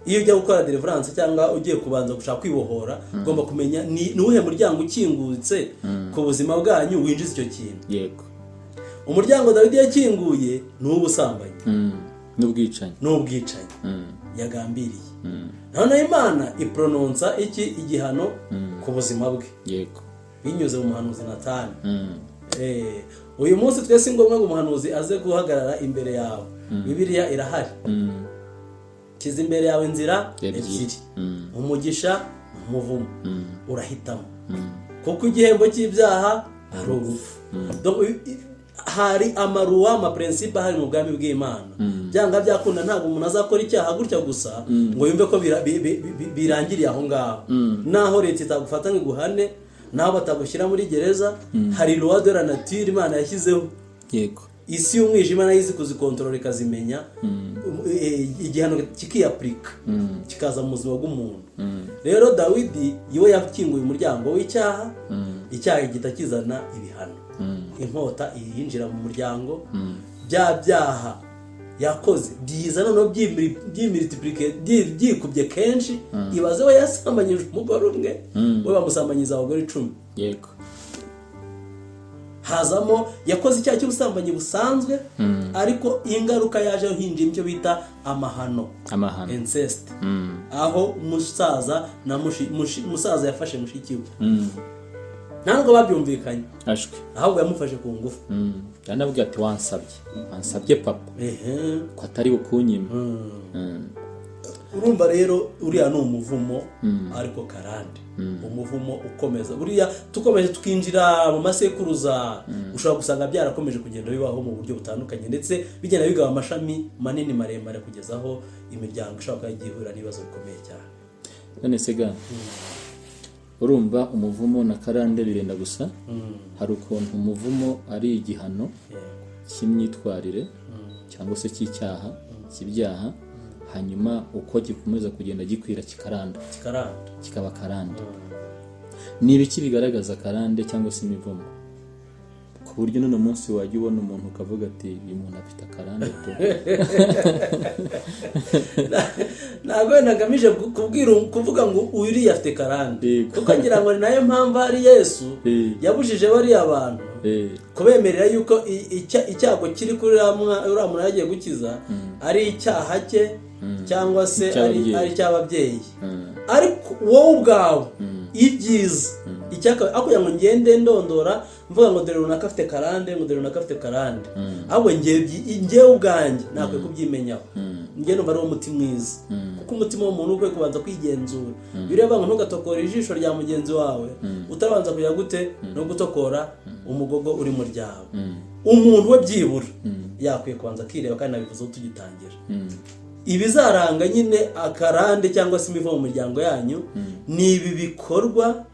Iyo ujya gukora deliverance cyangwa ugiye kubanza gushaka kwibohora, ugomba kumenya ni uwuhe muryango ukingutse ku buzima bwanyu winjiza icyo kintu. Yego, umuryango Dawidi yakinguye ni uw'ubusambanyi n'ubwicanyi yagambiriye. Noneho Imana iprononsa igihano ku buzima bwe, yego, binyuze mu muhanuzi Natani. Uyu munsi twese ngombwa ngo umuhanuzi aze guhagarara imbere yawe, Bibiliya irahari. Kiza imbere yawe inzira ebyiri, umugisha umuvumo, urahitamo, kuko igihembo cy'ibyaha ari urupfu. Hari ama principe hari mu bwami bw'Imana. Byanga byakunda ntabwo umuntu azakora icyaha gutya gusa ngo yumve ko birangiriye aho ngaho. Naho leta itagufata ngo iguhane, naho batagushyira muri gereza, hari loi de la nature Imana yashyizeho. Yego, isi y'umwijima nayo izi kuzikontorora ikazimenya, igihano kikiyapurika kikaza mu buzima bw'umuntu. Rero Dawidi yiwe yakinguye umuryango w'icyaha, icyaha gihita kizana ibihano. Inkota yinjira mu muryango, bya byaha yakoze byiza noneho byikubye kenshi. Ibaze we yasambanyije umugore umwe, we bamusambanyiza abagore 10. Yego, hazamo yakoze icyaha cy'ubusambanyi busanzwe, ariko ingaruka yaje hinjiye icyo bita amahano, incest, aho musaza yafashe mushiki we, ntabwo babyumvikanye, ahubwo yamufashe ku ngufu. yanabwiye ati wansabye papa ko atari bukunyime. Urumva rero uriya ni umuvumo, ariko karande, umuvumo ukomeza. Buriya tukomeje tukinjira mu masekuruza, ushobora gusanga byarakomeje kugenda bibaho mu buryo butandukanye, ndetse bigenda bigaba amashami manini maremare kugeza aho imiryango ishobora kuba igihura n'ibibazo bikomeye cyane. None se ga urumva umuvumo na karande birenda gusa. Hari ukuntu umuvumo ari igihano cy'imyitwarire cyangwa se cy'icyaha cy'ibyaha, hanyuma uko gikomeza kugenda gikwira kikaranda kikaba karande. Ni ibiki bigaragaza karande cyangwa se imivumo, ku buryo n'uno munsi wajya ubona umuntu ukavuga ati uyu muntu afite akarande? ntabwo nagamije kuvuga ngo uriya afite karande, kuko ngira ngo ni nayo mpamvu ari Yesu yabujije bariya abantu kubemerera yuko icyago kiri kuri uriya muntu yagiye gukiza ari icyaha cye cyangwa se ari icy'ababyeyi. Ariko wowe ubwawe ibyiza akugira ngo ngende ndondora mvuga ngo dore runaka afite karande, ngo dore runaka afite karande, ahubwo njyewe ubwanjye nakwiye kubyimenyaho. Njye numva ari wo muti mwiza, kuko umutima w'umuntu ukwiye kubanza kwigenzura. Bireba ngo ntugatokora ijisho rya mugenzi wawe utabanza kujya gute no gutokora umugogo uri mu ryawe. Umuntu we byibura yakwiye kubanza akireba, kandi nabivuzeho tugitangira. Ibizaranga nyine akarande cyangwa se imivumo mu miryango yanyu ni ibi bikorwa,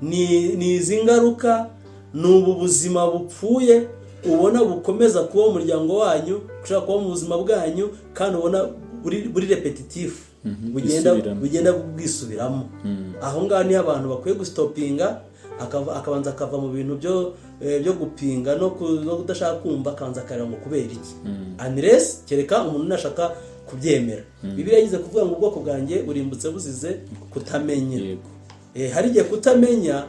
ni izi ngaruka, ni ubu buzima bupfuye ubona bukomeza kuba mu muryango wanyu, ushaka kuba mu buzima bwanyu, kandi ubona buri repetitifu, bugenda bwisubiramo. Aho ngaho niho abantu bakwiye gusitopinga, akabanza akava mu bintu byo gupinga no kudashaka kumva, akabanza akareba ngo kubera iki, unless kereka umuntu nashaka kubyemera. Bibiliya yagize kuvuga ngo ubwoko bwanjye burimbutse buzize kutamenya. Hari igihe kutamenya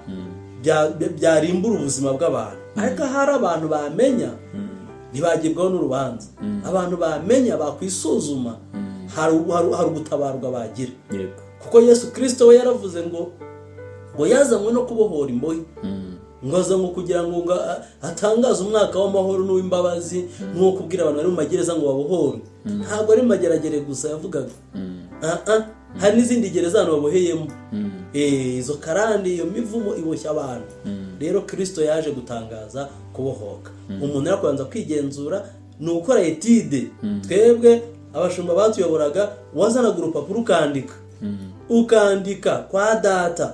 byarimbura ubuzima bw'abantu, ariko hari abantu bamenya ntibagibwaho n'urubanza. Abantu bamenya bakwisuzuma, hari ubutabarwa bagira, kuko Yesu Kristo we yaravuze ngo yazanywe no kubohora imbohe, ngo azanywe kugira ngo atangaze umwaka w'amahoro n'uw'imbabazi, nk'uko kubwira abantu bari mu magereza ngo babohore. Ntabwo ari mageragere gusa yavugaga, hari n'izindi gereza abantu baboheyemo. Izo karande, iyo mivumo iboshya abantu. Rero Kristo yaje gutangaza kubohoka. Umuntu yakubanza kwigenzura, ni ukora etide. Twebwe abashumba batuyoboraga, wazanaga urupapuro ukandika kwa data,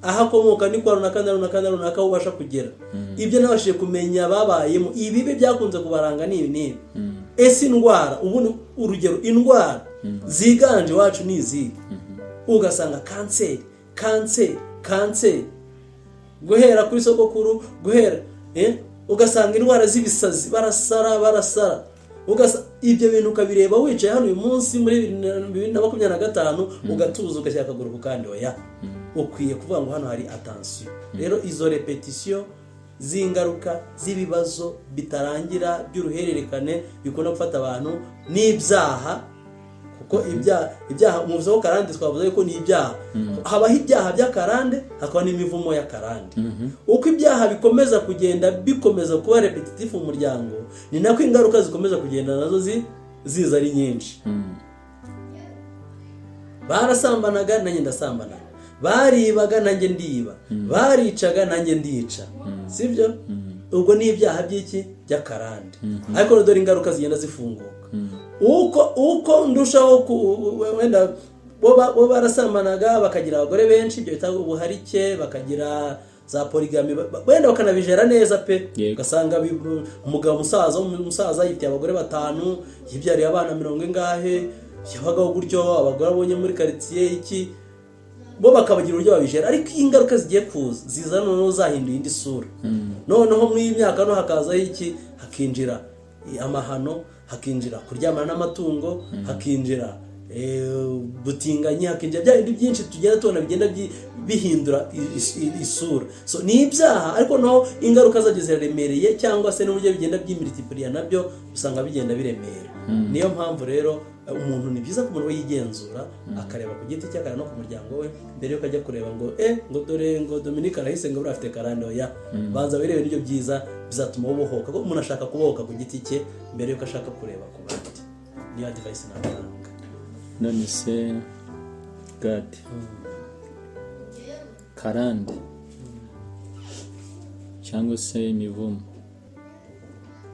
aha akomoka ni kwa runaka ubasha kugera. Ibyo nabashije kumenya babayemo, ibibi byakunze kubaranga n'ibi. Ese indwara, ubundi urugero indwara ziganje wacu ni izihe? Ugasanga kanseri guhera kuri sogokuru, ugasanga indwara z'ibisazi, barasara. Ibyo bintu ukabireba wicaye hano uyu munsi muri 2025, ugatuza ugashyira akaguru ku kandi. Oya, ukwiye kuvuga ngo hano hari attention. Rero izo repetition z'ingaruka z'ibibazo bitarangira by'uruhererekane bikunda gufata abantu n'ibyaha, kuko ibyaha umuvuzo karande twavuze ko ni ibyaha. Habaho ibyaha by'akarande, hakaba n'imivumo y'akarande. Uko ibyaha bikomeza kuba repetitif mu muryango, ni nako ingaruka zikomeza kugenda nazo ziza ari nyinshi. Barasambanaga nanjye ndasambana, baribaga nanjye ndiba, baricaga nanjye ndica, sibyo? Ubwo ni ibyaha by'iki by'akarande. Ariko dore ingaruka zigenda zifunguka uko ndushaho wenda bo barasambanaga bakagira abagore benshi, ibyo bita ubuharike, bakagira za polygamy, wenda bakanabijera neza pe. Ugasanga umugabo umusaza yifitiye abagore 5, yibyariye abana 40 ingahe, yabagaho gutyo, abagore abonye muri quartier iki, bo bakabagira uburyo babijera. Ariko ingaruka zigiye kuza ziza noneho zahinduye indi sura. Noneho mu myaka no hakazaho iki, hakinjira amahano, hakinjira kuryamana n'amatungo, hakinjira butinganyi, hakinjira bya bindi byinshi tugenda tubona bigenda bihindura isura. So ni ibyaha, ariko naho ingaruka zagiye ziraremereye, cyangwa se n'uburyo bigenda by'imultiplier nabyo usanga bigenda biremera. Niyo mpamvu rero umuntu ni byiza ko umuntu yigenzura, akareba ku giti cye, no ku muryango we, mbere yuko ajya kureba ngo ngo dore ngo Dominique arahise ngo urafite karande. Oya, banza wirebe n'ibyo byiza bizatuma ubohoka, ko umuntu ashaka kubohoka ku giti cye mbere yuko ashaka kureba ku bandi. Niyo advice natanga. None se God, karande cyangwa se imivumo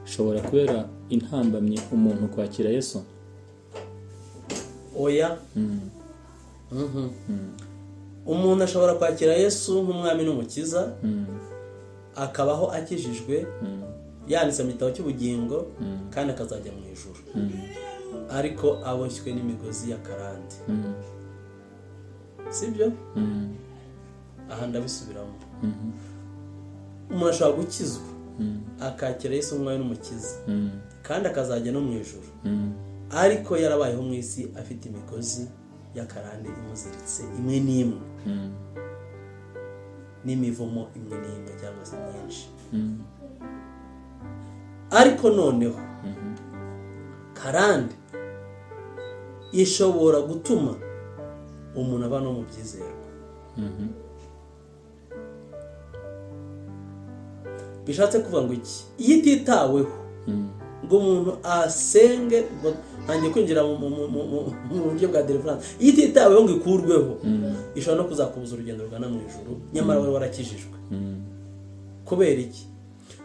ishobora kubera intambamye umuntu kwakira Yesu? Oya. umuntu ashobora kwakira Yesu nk'umwami n'umukiza akabaho akijijwe yanditse mu gitabo cy'ubugingo kandi akazajya mu ijuru ariko aboshywe n'imigozi ya karande. Sibyo? Aha ndabisubiramo. Umuntu ashobora gukizwa akakira Yesu nk'umwami n'umukiza kandi akazajya no mu ijuru ariko yarabayeho mu isi afite imigozi y'akarande imuziritse imwe n'imwe n'imivumo imwe n'imwe cyangwa se myinshi. Ariko noneho karande ishobora gutuma umuntu aba no mu byizerwa. Bishatse kuvuga ngo iki? Iyo ititaweho ngo umuntu asenge, ntangiye kwinjira mu buryo bwa deliverance, iyo ititaweho ngo ikurweho ishobora no kuzakubuza urugendo rugana mu ijuru nyamara wari warakijijwe. Kubera iki?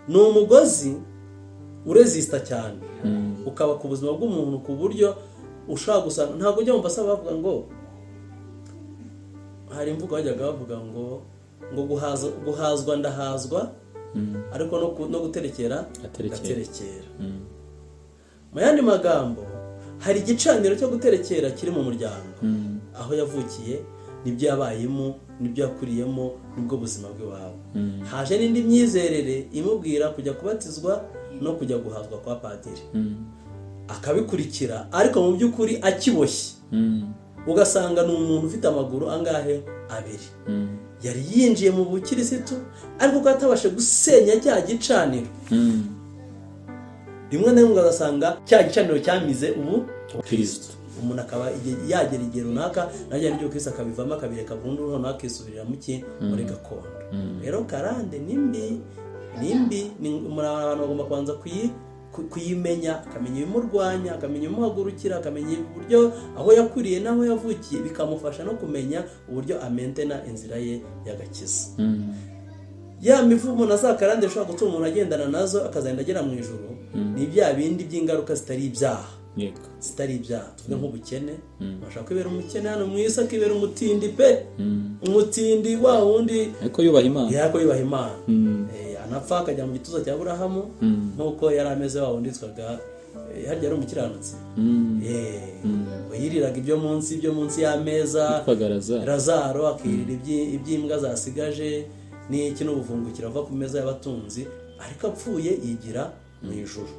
Ni umugozi uresista cyane ukaba ku buzima bw'umuntu ku buryo ushaka gusanga, ntabwo ujya mu basaba bavuga ngo, hari imvugo bajyaga bavuga ngo guhazwa ndahazwa ariko no guterekera aterekera. Mu yandi magambo, hari igicaniro cyo guterekera kiri mu muryango aho yavukiye, nibyo yabayemo, nibyo yakuriyemo, nibwo buzima bwe wabo. Haje n'indi myizerere imubwira kujya kubatizwa no kujya guhazwa kwa padiri, akabikurikira ariko mu by'ukuri akiboshye. Ugasanga ni umuntu ufite amaguru angahe? Abiri. Yari yinjiye mu bukirisitu ariko ko atabashe gusenya cya gicaniro. Rimwe na rimwe ugasanga cya gicaniro cyamize ubu Kristo. Umuntu akaba yagera igihe runaka najya n'ibyo Kristo akabivamo akabireka burundu noneho akisubirira muri gakondo. Rero karande nimbi abantu bagomba kubanza kuyimenya, akamenya ibimurwanya, akamenya ibimuhagurukira, akamenya uburyo aho yakuriye n'aho yavukiye, bikamufasha no kumenya uburyo amentena inzira ye y'agakiza. Ya mivumo na za karande ushobora gutuma umuntu agendana nazo akazagenda agera mu ijuru, ni bya bindi by'ingaruka zitari ibyaha. Zitari ibyaha, tuvuge nk'ubukene. Bashaka kwibera umukene hano mu isi, akibera umutindi pe, umutindi wa wundi ariko yubaha Imana. Anapfa akajya mu gituza cya Aburahamu nk'uko yari ameze wa wundi yitwaga harya ari umukiranutsi. Yiriraga ibyo munsi y'ameza, Lazaro akirira iby'imbwa zasigaje n'iki n'ubuvungukira ava ku meza y'abatunzi, ariko apfuye yigira mu ijuru.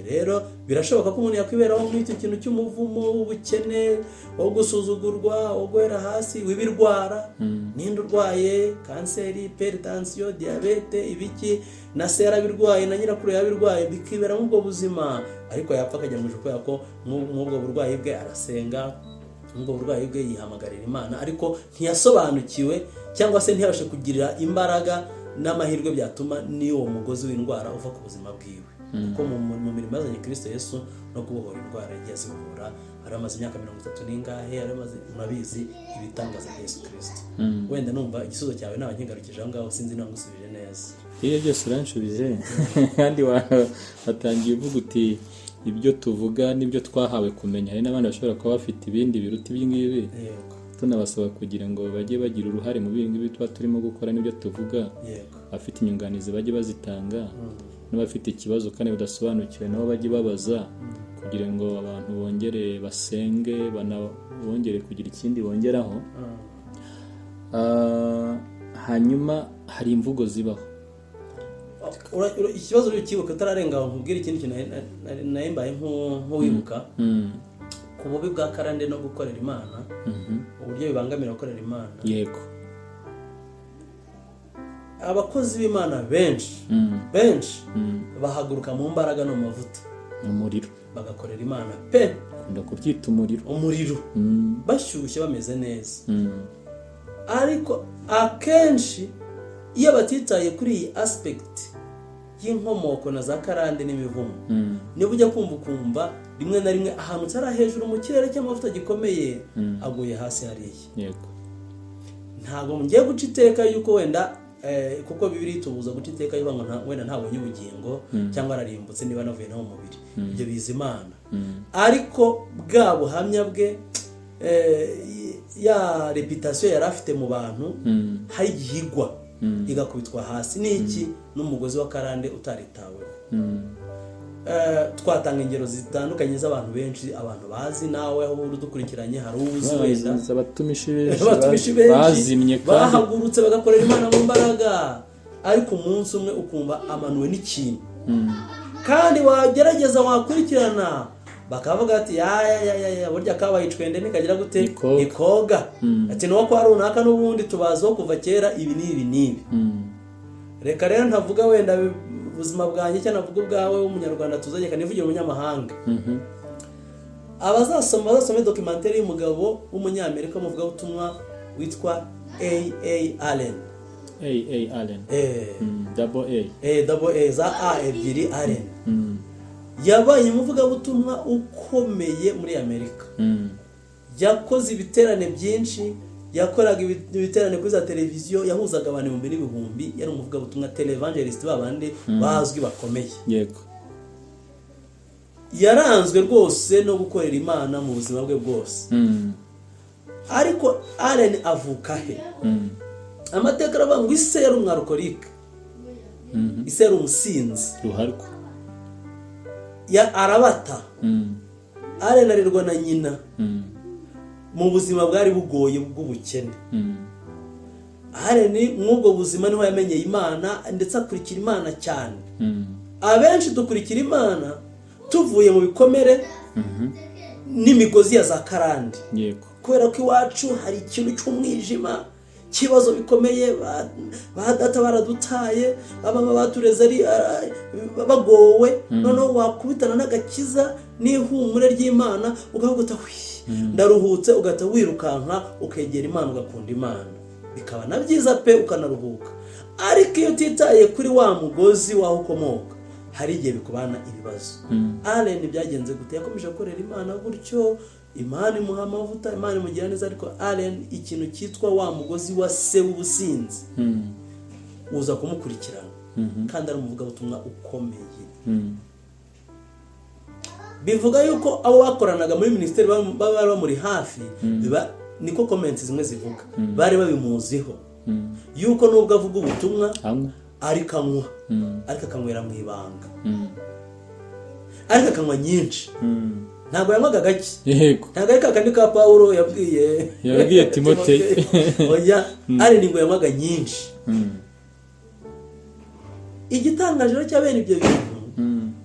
Rero birashoboka ko umuntu yakwiberaho muri icyo kintu cy'umuvumo w'ubukene, wo gusuzugurwa, wo guhera hasi, w'ibirwara. Ninde urwaye kanseri, hypertension, diabete, ibiki na sera birwaye na nyirakuru yabirwaye, bikibera mu bwo buzima, ariko yapfa akajya mu ijuru kubera ko n'ubwo burwayi bwe arasenga, n'ubwo burwayi bwe yihamagarira Imana, ariko ntiyasobanukiwe cyangwa se ntiyabashe kugirira imbaraga n'amahirwe byatuma n'uwo mugozi w'indwara uva ku buzima bwiwe. Kuko mu mirimo yazanye Kristo Yesu no kubohora indwara yagiye azibura, ari amaze imyaka 30 n'ingahe, ari amaze, murabizi ibitangaza bya Yesu Kristo. Wenda numva igisubizo cyawe nawe nkigarukije aho ngaho, sinzi nawe ngusubije neza. Iyo byose uranshubije kandi watangiye uvuga uti ibyo tuvuga nibyo twahawe kumenya. Hari n'abandi bashobora kuba bafite ibindi biruta ibingibi, tunabasaba kugira ngo bajye bagira uruhare mu bingibi tuba turimo gukora n'ibyo tuvuga. Afite inyunganizi bajye bazitanga, n'abafite ikibazo kandi badasobanukiwe nabo bajye babaza, kugira ngo abantu bongere basenge, bongere kugira ikindi bongeraho. Hanyuma hari imvugo zibaho. Ikibazo uri kibuka utararenga aho nkubwira ikindi kintu nayimbaye nk'uwibuka ku bubi bwa karande no gukorera Imana, uburyo bibangamira gukorera Imana. Yego. Abakozi b'Imana benshi bahaguruka mu mbaraga no mu mavuta, mu muriro, bagakorera Imana pe, kunda kubyita umuriro, bashyushye bameze neza. Ariko akenshi iyo batitaye kuri iyi aspect y'inkomoko na za karande n'imivumo, niba ujya kumva rimwe na rimwe ahantu utari hejuru mu kirere cy'amavuta gikomeye aguye hasi hariya. Yego. Ntabwo ngiye guca iteka yuko wenda kuko Bibiliya itubuza guca iteka yuko wenda ntabonye ubugingo cyangwa ararimbutse niba navuye naho umubiri, ibyo biza Imana. Ariko bwa buhamya bwe ya reputation yari afite mu bantu hari igihigwa igakubitwa hasi n'iki n'umugozi wa karande utaritaweho. Twatanga ingero zitandukanye z'abantu benshi abantu bazi, nawe aho udukurikiranye hari uzi wenda abatumishi benshi bazimye bahagurutse bagakorera Imana mu mbaraga, ariko umunsi umwe ukumva amanuwe n'ikintu kandi wagerageza wakurikirana bakavuga ati ya burya kabaye icwende nikagira gute ikoga ati no kwa runaka n'ubundi tubazo kuva kera ibi n'ibi. Reka rero ntavuga wenda ubuzima bwanjye cyane navuga ubwawe w'umunyarwanda tuzageka nivugira umunyamahanga. Abazasome documentaire y'umugabo w'umunyamerika muvuga ubutumwa witwa A.A. Allen. double A za A ebyiri Allen. Yabaye umuvuga butumwa ukomeye muri Amerika. Yakoze ibiterane byinshi, yakoraga ibiterane kuri za televiziyo, yahuzaga abantu ibihumbi n'ibihumbi, yari umuvuga butumwa televangelist babandi bazwi bakomeye. Yego. Yaranzwe rwose no gukorera Imana mu buzima bwe bwose. Ariko Allen avuka he? Amateka aravuga ngo ise yari umwarukorike. Ise yari umusinzi ruharwa. Arabata. Allen arirwa na nyina. Mu buzima bwari bugoye bw'ubukene. Allen mw'ubwo buzima niho yamenye Imana ndetse akurikira Imana cyane. Abenshi dukurikira Imana tuvuye mu bikomere n'imigozi ya za karande. Yego. Kubera ko iwacu hari ikintu cy'umwijima, kibazo bikomeye, badata baradutaye, abama batureze ari bagowe, noneho wakubitana n'agakiza n'ihumure ry'Imana ugahuguta ndaruhutse, ugata wirukanka ukegera Imana ugakunda Imana, bikaba na byiza pe ukanaruhuka. Ariko iyo utitaye kuri wa mugozi waho ukomoka hari igihe bikubana ibibazo. Allen byagenze gute? Yakomeje gukorera Imana gutyo, Imana imuha amavuta, Imana imugira neza, ariko Allen ikintu cyitwa wa mugozi wa se w'ubusinzi uza kumukurikirana kandi ari umuvuga butumwa ukomeye. Bivuga yuko abo bakoranaga muri ministeri baba bamuri hafi, biba niko comments zimwe zivuga bari babimuziho yuko nubwo avuga ubutumwa ariko anywa, ariko akanywera mu ibanga, ariko akanywa nyinshi. Ntabwo yanywaga gake. Yego. Ntabwo ariko akandi ka Paulo yabwiye Timote. Oya, Allen ngo yanywaga nyinshi. Igitangaje rero cyabene ibyo bintu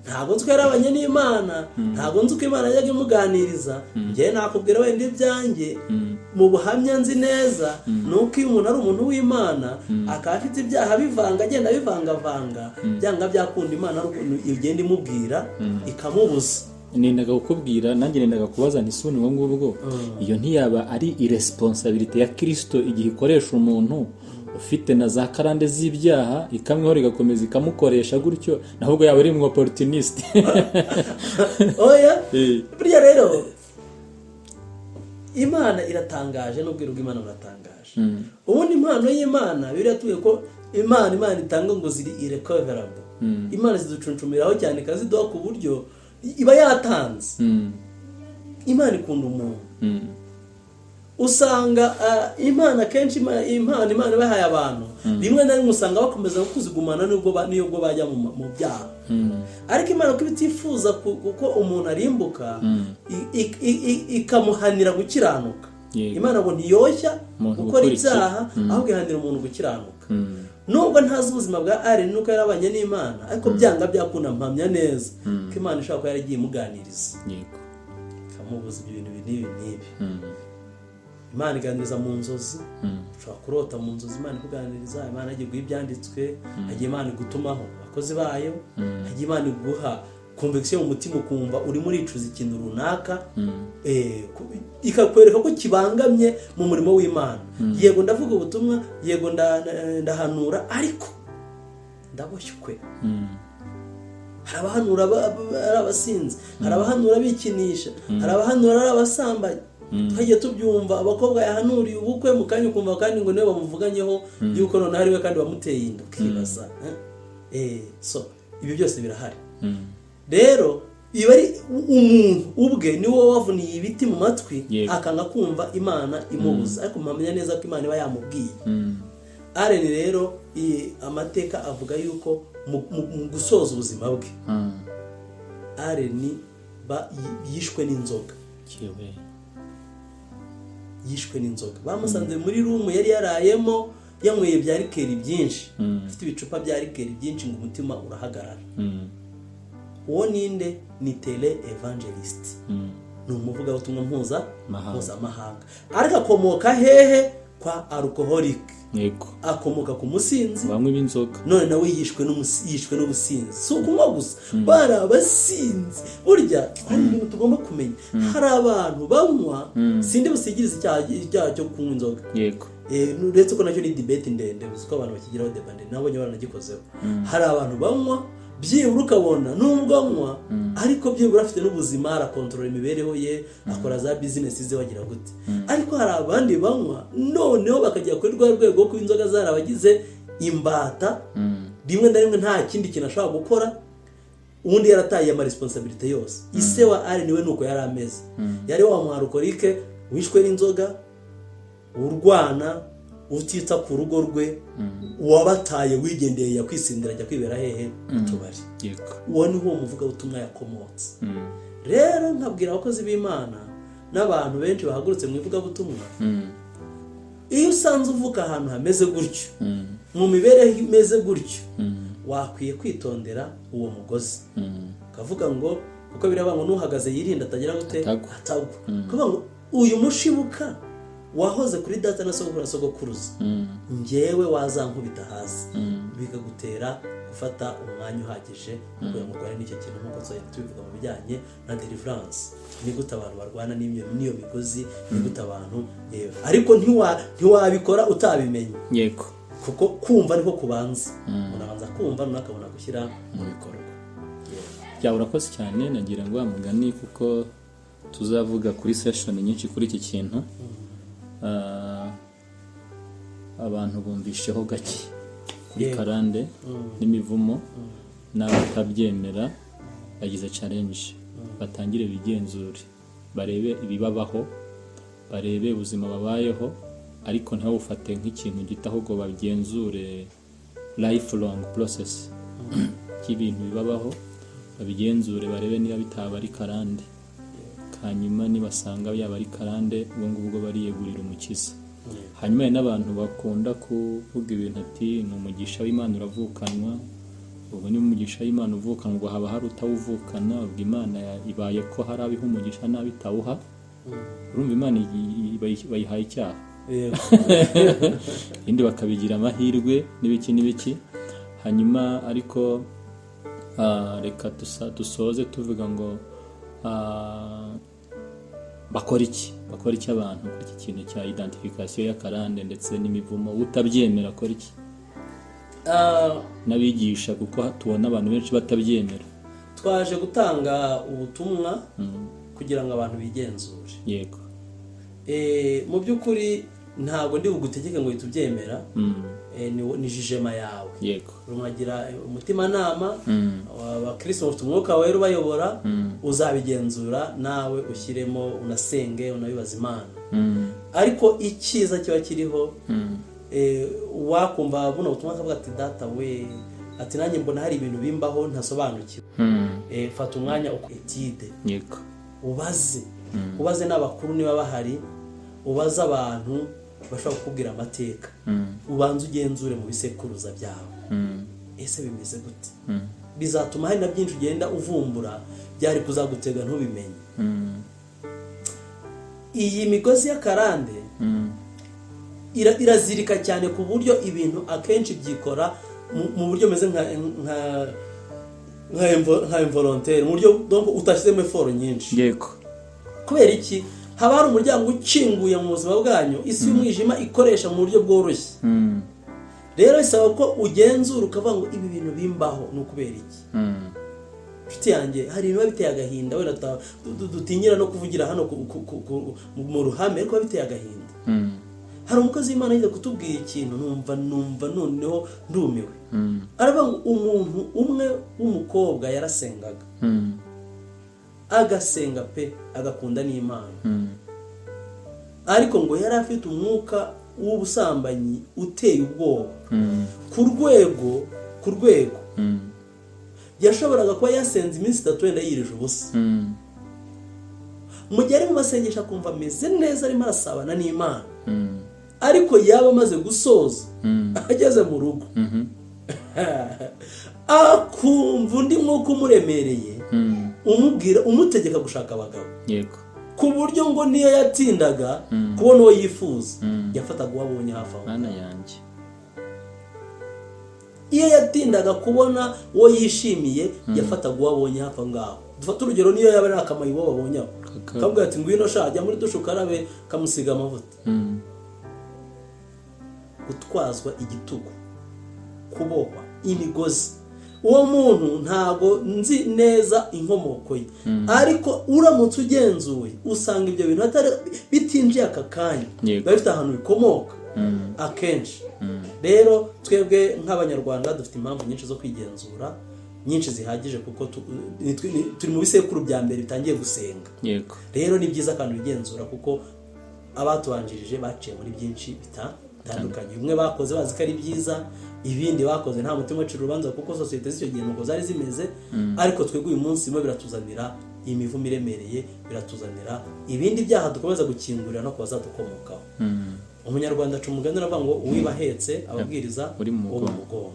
ntabwo nzi ko yarabanye n'Imana, ntabwo nzi ko Imana yajyaga imuganiriza. Njye nakubwira wenda ibyanjye mu buhamya nzi neza nuko iyo umuntu ari umuntu w'Imana akaba afite ibyaha bivanga, agenda bivangavanga, byanga byakunda Imana igenda imubwira ikamubuza. Nendaga kukubwira nanjye nendaga kubaza ntisuni ngo ngubwo iyo ntiyaba ari irresponsibility ya Kristo igihe ikoresha umuntu ufite na za karande z'ibyaha ikamweho rigakomeza ikamukoresha gutyo, nahubwo yaba ari mu opportunist. Oya, burya rero Imana iratangaje n'ubwiru bw'Imana buratangaje. Ubundi impano y'Imana biratuye ko Imana itanga ngo ziri irrecoverable. Imana ziducuncumiraho cyane kaziduha ku buryo iba yatanze. Imana ikunda umuntu. Usanga Imana kenshi Imana bahaye abantu rimwe na rimwe usanga bakomeza kuzigumana nubwo bajya mu byaha. Ariko Imana ko bitifuza kuko umuntu arimbuka ikamuhanira gukiranuka. Imana ngo ntiyoshya gukora ibyaha ahubwo ihanira umuntu gukiranuka. Nubwo ntazi ubuzima bwa Allen nuko yarabanye n'Imana, ariko byanga byakunda mpamya neza ko Imana ishaka ko yaragiye imuganiriza. Yego. Kamubuza ibintu n'ibi. Imana iganiriza mu nzozi, ushobora kurota mu nzozi Imana ikuganiriza, Imana agiye guha ibyanditswe, agiye Imana gutumaho abakozi bayo, agiye Imana guha conviction mu mutima ukumva uri muri icuza ikintu runaka, ikakwereka ko kibangamye mu murimo w'Imana. Yego ndavuga ubutumwa, yego ndahanura, ariko ndaboshywe. Hari abahanura ari abasinzi, hari abahanura bikinisha, hari abahanura ari abasambanyi. Twagiye tubyumva abakobwa yahanuriye ubukwe mu kanya ukumva kandi ngo niwe bamuvuganyeho yuko none hariwe kandi bamuteye inda ukibaza. So ibi byose birahari. Rero iba ari umuntu ubwe ni wowe wavuniye ibiti mu matwi Yego. akanga kumva Imana imubuza ariko mpamenya neza ko Imana iba yamubwiye. Allen rero amateka avuga yuko mu gusoza ubuzima bwe Allen yishwe n'inzoga. Yishwe n'inzoga bamusanze muri room yari yarayemo yanyweye bya rikeri byinshi afite ibicupa bya rikeri byinshi ngo umutima urahagarara. Uwo ninde ni tele evangelist ni umuvugabutumwa mpuzamahanga ariko akomoka hehe kwa alcoholic. Yego. Akomoka ku musinzi bamwe b'inzoga none nawe yishwe n'ubusinzi. Si ukunywa gusa bari abasinzi. Burya hari ibintu tugomba kumenya, hari abantu banywa sindi busigirize icyaha cyo kunywa inzoga. Yego. Uretse ko nacyo ni debate ndende uzi ko abantu bakigiraho debate nabonye baranagikozeho. Hari abantu banywa byibura ukabona nubwo anywa ariko byibura afite n'ubuzima arakontorora imibereho ye akora za business ze wagira gute. Ariko hari abandi banywa noneho bakajya kuri rwa rwego ko inzoga zarabagize imbata rimwe na rimwe nta kindi kintu ashobora gukora ubundi yarataye ama responsibility yose. Ise wa Allen we nuko yari ameze yari wa mwarukorike wishwe n'inzoga urwana utita ku rugo rwe wabataye wigendeye yakwisindira ajya kwibera hehe utubari. Yego. Uwo ni wo muvuga ubutumwa yakomotse. Rero nkabwira abakozi b'Imana n'abantu benshi bahagurutse mu ivuga butumwa iyo usanze uvuka ahantu hameze gutyo mu mibereho imeze gutyo wakwiye kwitondera uwo mugozi kavuga ngo kuko birabanga nuhagaze yirinda atagira gute atagwa. Kuvuga ngo uyu mushibuka wahoze kuri data na sogokuruza njyewe wazankubita hasi bikagutera gufata umwanya uhagije kugira ngo ukore n'icyo kintu nk'uko tubivuga mu bijyanye na deliverance. Ni gute abantu barwana n'iyo migozi, ni gute abantu ariko ntiwabikora utabimenye. Yego. Kuko kumva niko kubanza unabanza kumva nunakabona gushyira mu bikorwa. Ya urakoze cyane nagira ngo amugani kuko tuzavuga kuri session nyinshi kuri iki kintu. Abantu bumvisheho gake kuri karande n'imivumo n'abatabyemera bagize challenge batangire bigenzure barebe ibibabaho barebe ubuzima babayeho ariko ntawe ufate nk'ikintu gitaho ngo bagenzure lifelong process cy'ibintu bibabaho babigenzure barebe niba bitaba ari karande hanyuma nibasanga yaba ari karande ubwo bariyegurira umukiza. Hanyuma n'abantu bakunda kuvuga ibintu ati ni umugisha w'Imana uravukanwa ubwo ni umugisha w'Imana uvukanwa ngo haba hari utawuvukana ubwo Imana ibaye ko hari abiho umugisha nabi tawuha urumva Imana bayihaye icyaha indi bakabigira amahirwe n'ibiki hanyuma ariko reka dusoze tuvuga ngo bakora iki abantu kuri iki kintu cya identification y'akarande ndetse n'imivumo utabyemera akora iki n'abigisha kuko tubona abantu benshi batabyemera. Twaje gutanga ubutumwa kugira ngo abantu bigenzure. Yego. Mu by'ukuri ntabwo ndi bugutegeke ngo tubyemera ni jijema yawe. Yego. Rumagira umutima nama abakristo bafite umwuka wera ubayobora uzabigenzura nawe ushyiremo unasenge unabibaza Imana. Ariko icyiza kiba kiriho wakumva buno ubutumwa akavuga ati data we ati nanjye mbona hari ibintu bimbaho ntasobanukiwe. Fata umwanya etide. Yego. Ubaze n'abakuru niba bahari ubaze abantu bashobora kukubwira amateka ubanza ugenzure mu bisekuruza byawe ese bimeze gute bizatuma hari na byinshi ugenda uvumbura byari kuzagutega ntubimenye. Iyi migozi y'akarande irazirika cyane ku buryo ibintu akenshi byikora mu buryo meze nka involontaire mu buryo donc utashyizemo effort nyinshi. Yego. Kubera iki haba hari umuryango ukinguye mu buzima bwanyu isi y'umwijima ikoresha mu buryo bworoshye. Rero bisaba ko ugenzura ukavuga ngo ibi bintu bimbaho ni ukubera iki. Nshuti yanjye hari ibintu biteye agahinda wenda dutinyira no kuvugira hano mu ruhame ariko biteye agahinda. Hari umukozi w'Imana yize kutubwira ikintu numva noneho ndumiwe. Aravuga ngo umuntu umwe w'umukobwa yarasengaga agasenga pe agakunda n'Imana, ariko ngo yari afite umwuka w'ubusambanyi uteye ubwoba ku rwego yashoboraga kuba yasenze iminsi 3 wenda yirije ubusa. Mu gihe ari mu masengesho akumva ameze neza arimo arasabana n'Imana, ariko yaba amaze gusoza ageze mu rugo akumva undi mwuka umuremereye umubwira, umutegeka gushaka abagabo, yego, ku buryo ngo niyo yatindaga kubona uwo yifuza yafataga uwo abonye hafi aho. Mana yanjye, iyo yatindaga kubona uwo yishimiye yafataga uwo abonye hafi aho ngaho. Dufata urugero, niyo yaba ari akamayi uwo babonye aho, kavuga ati ngwino sha jya muri dushe ukarabe, kamusiga amavuta. Gutwazwa igitugu, kubohwa imigozi. Uwo muntu ntago nzi neza inkomoko ye, ariko uramutse ugenzuye usanga ibyo bintu bitinjiye aka kanya, bafite ahantu bikomoka akenshi. Rero twebwe nk'Abanyarwanda dufite impamvu nyinshi zo kwigenzura, nyinshi zihagije, kuko turi mu bisekuru bya mbere bitangiye gusenga. yego, Rero ni byiza kandi bigenzura, kuko abatubanjirije baciye muri byinshi bitandukanye. Bimwe bakoze bazi ko ari byiza, ibindi bakoze nta mutima ucira urubanza, kuko sosiyete z'icyo gihe nuko zari zimeze. Ariko twebwe uyu munsi mo biratuzanira imivumo iremereye, biratuzanira ibindi byaha dukomeza gukingurira no kubazadukomokaho. Umunyarwanda aca umugani aravuga ngo uwiba ahetse ababwiriza uri mu mugongo.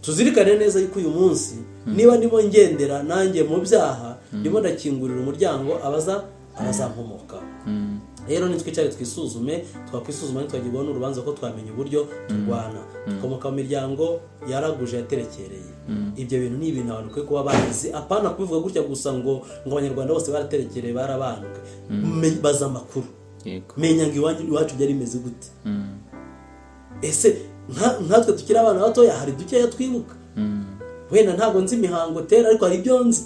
Tuzirikane neza yuko uyu munsi niba ndimo ngendera nanjye mu byaha, ndimo ndakingurira umuryango abazankomokaho. Rero nitwicare twisuzume, twakwisuzuma ntitwagirwaho n'urubanza ko twamenya uburyo turwana. Dukomoka mu miryango yaraguje, yaterekereye. Ibyo bintu ni ibintu abantu kwe kuba bazi, apana kubivuga gutya gusa ngo Abanyarwanda bose baraterekereye, barabandwe. Baza amakuru, menya ngo iwacu byari bimeze gute. Ese nkatwe tukiri abana batoya hari dukeya twibuka, wenda ntabwo nzi imihango tera, ariko hari ibyo nzi.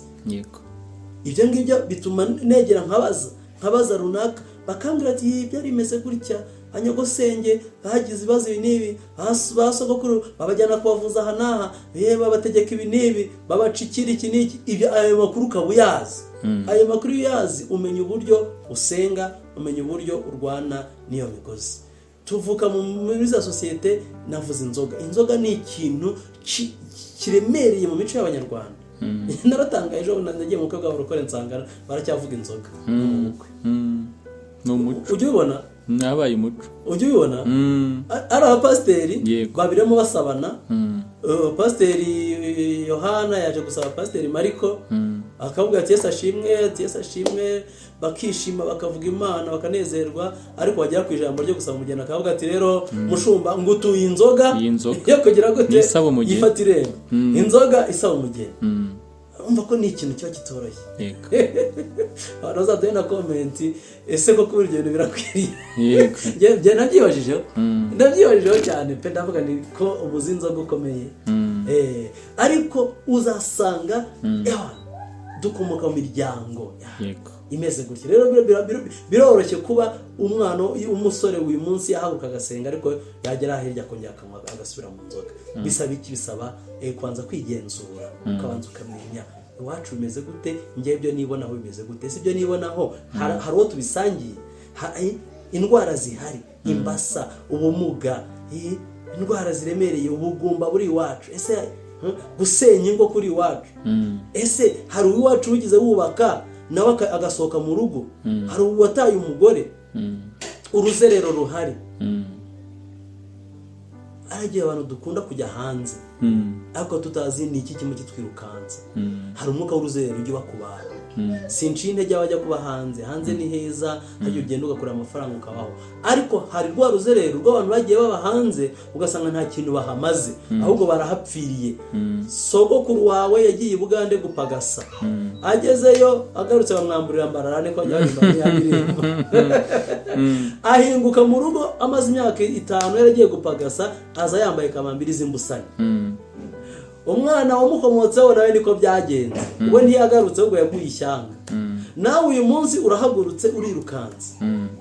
Ibyo ngibyo bituma negera nkabaza runaka, bakambwira ati byari bimeze gutya, anyogosenge bagize ibibazo ibi n'ibi, basogokuru babajyana kubavuza aha n'aha, babategeka ibi n'ibi, babacikira iki n'iki. Ibyo ayo makuru ukaba uyazi. Ayo makuru uyazi, umenya uburyo usenga, umenya uburyo urwana n'iyo migozi. Tuvuka muri za sosiyete. Navuze inzoga ni ikintu kiremereye mu mico y'Abanyarwanda. Naratangaye ejo nagiye mu bukwe bw'abarokore nsanga baracyavuga inzoga mu bukwe. N'umuco ujye ubibona, nabaye umuco, ujye ubibona. Ari abapasiteri babirimo basabana. Pasiteri Yohana yaje gusaba Pasiteri Mariko, akavuga ati Yesu ashimwe, bakishima bakavuga Imana bakanezerwa. Ariko wagera ku ijambo ryo gusaba umugeni akavuga ati rero mushumba ngutuye inzoga yo kugira gute yifatire inzoga isaba umugeni. Umva ko ni ikintu kiba kitoroshye. Abantu bazaduhe na komenti, ese ko kubira ibyo bintu birakwiriye. Njye nabyibajijeho cyane pe, ndavuga ni ko ubuzi inzoga ukomeye. Ariko uzasanga dukomoka mu miryango imeze gutya. Rero biroroshye kuba umwana umusore uyu munsi yahaguka agasenga, ariko yagera hirya akongera agasubira mu nzoga. Bisaba kwanza kwigenzura, ukabanza ukamenya iwacu bimeze gute, njye ibyo nibonaho bimeze gute. Si ibyo nibonaho hari uwo tubisangiye, indwara zihari, imbasa, ubumuga, indwara ziremereye, ubugumba buri iwacu. Ese gusenya ingo kuri iwacu, ese hari uwiwacu wigize wubaka nawe agasohoka mu rugo, hari uwataye umugore, uruzerero ruhari. Aragiye abantu dukunda kujya hanze, ariko tutazi ni iki kimwe kitwirukanza. Hari umwuka w'uruzerero ujya bakubana. Sinci intege abajya kuba hanze ni heza, hajya ugenda ugakura amafaranga ukabaho. Ariko hari rwa ruzerero rw'abantu bagiye baba hanze, ugasanga nta kintu bahamaze, ahubwo barahapfiriye. Sogokuru wawe yagiye i Bugande gupagasa, agezeyo agarutse bamwamburira mbararane ko ajya yaririmba. Ahinguka mu rugo amaze imyaka 5 yaragiye gupagasa, aza yambaye kamambiri z'imbusanye. Umwana wamukomotseho nawe niko byagenze. We ntiyagarutse ahubwo yaguye ishyanga. Nawe uyu munsi urahagurutse urirukanze,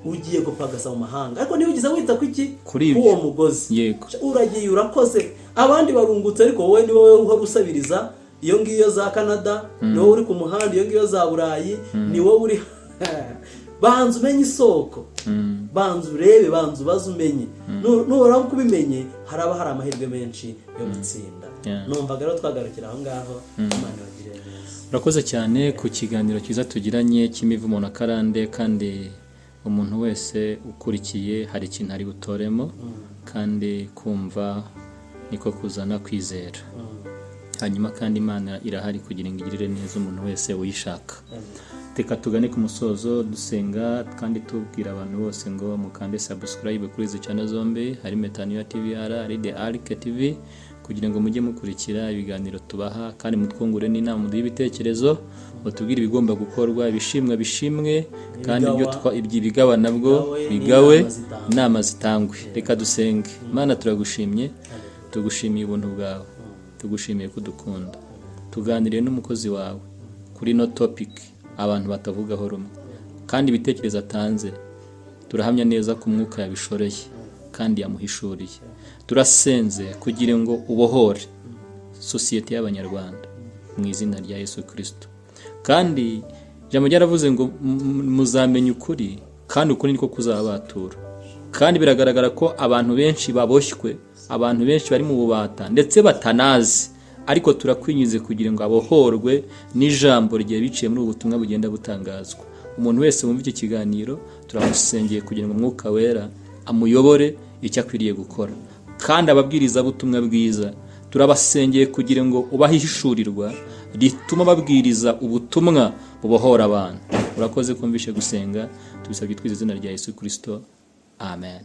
ugiye gupagasa mu mahanga, ariko niba ugize wita kuri uwo mugozi, uragiye urakoze. Abandi barungutse, ariko wowe ni wowe uhora usabiriza iyo ngiyo za Canada, ni wowe uri ku muhanda, iyo ngiyo za Burayi, ni wowe uri banza umenye isoko, banza urebe, banza ubaze umenye, nubara kubimenye haraba hari amahirwe menshi yo gutsinda. Numvaga rero twagarukira aho ngaho. Imana ibagirire neza. Urakoze cyane ku kiganiro cyiza tugiranye cy'imivumo na karande, kandi umuntu wese ukurikiye hari ikintu ari butoremo, kandi kumva niko kuzana kwizera. Hanyuma kandi Imana irahari kugira ngo igirire neza umuntu wese uyishaka. Teka tugane ku musozo dusenga, kandi tubwira abantu bose ngo mukande subscribe kuri izi channel zombi, hari Metanoia TVR, hari The Ark TV, kugira ngo mujye mukurikira ibiganiro tubaha, kandi mutwungure n'inama, muduhe ibitekerezo, batubwire ibigomba gukorwa, bishimwe, kandi ibigaba nabwo bigawe, inama zitangwe. Reka dusenge. Mana, turagushimye, tugushimiye ubuntu bwawe, tugushimiye kudukunda. Tuganiriye n'umukozi wawe kuri no topic abantu batavugaho rumwe, kandi ibitekerezo atanze turahamya neza ko umwuka yabishoreye kandi yamuhishuriye. Turasenze kugira ngo ubohore sosiyete y'Abanyarwanda mu izina rya Yesu Kristo. Kandi ijambo ryaravuze ngo muzamenye ukuri, kandi ukuri niko kuzabatura. Kandi biragaragara ko abantu benshi baboshywe, abantu benshi bari mu bubata ndetse batanazi, ariko turakwinyuze kugira ngo abohorwe n'ijambo rye biciye muri ubu butumwa bugenda butangazwa. Umuntu wese wumva iki kiganiro turamusengeye kugira ngo Mwuka Wera amuyobore icyo akwiriye gukora, kandi ababwiriza butumwa bwiza turabasengeye kugira ngo ubahishurirwa rituma babwiriza ubutumwa bubohora abantu. Urakoze kumvishe gusenga, tubisabye twize izina rya Yesu Kristo. Amen.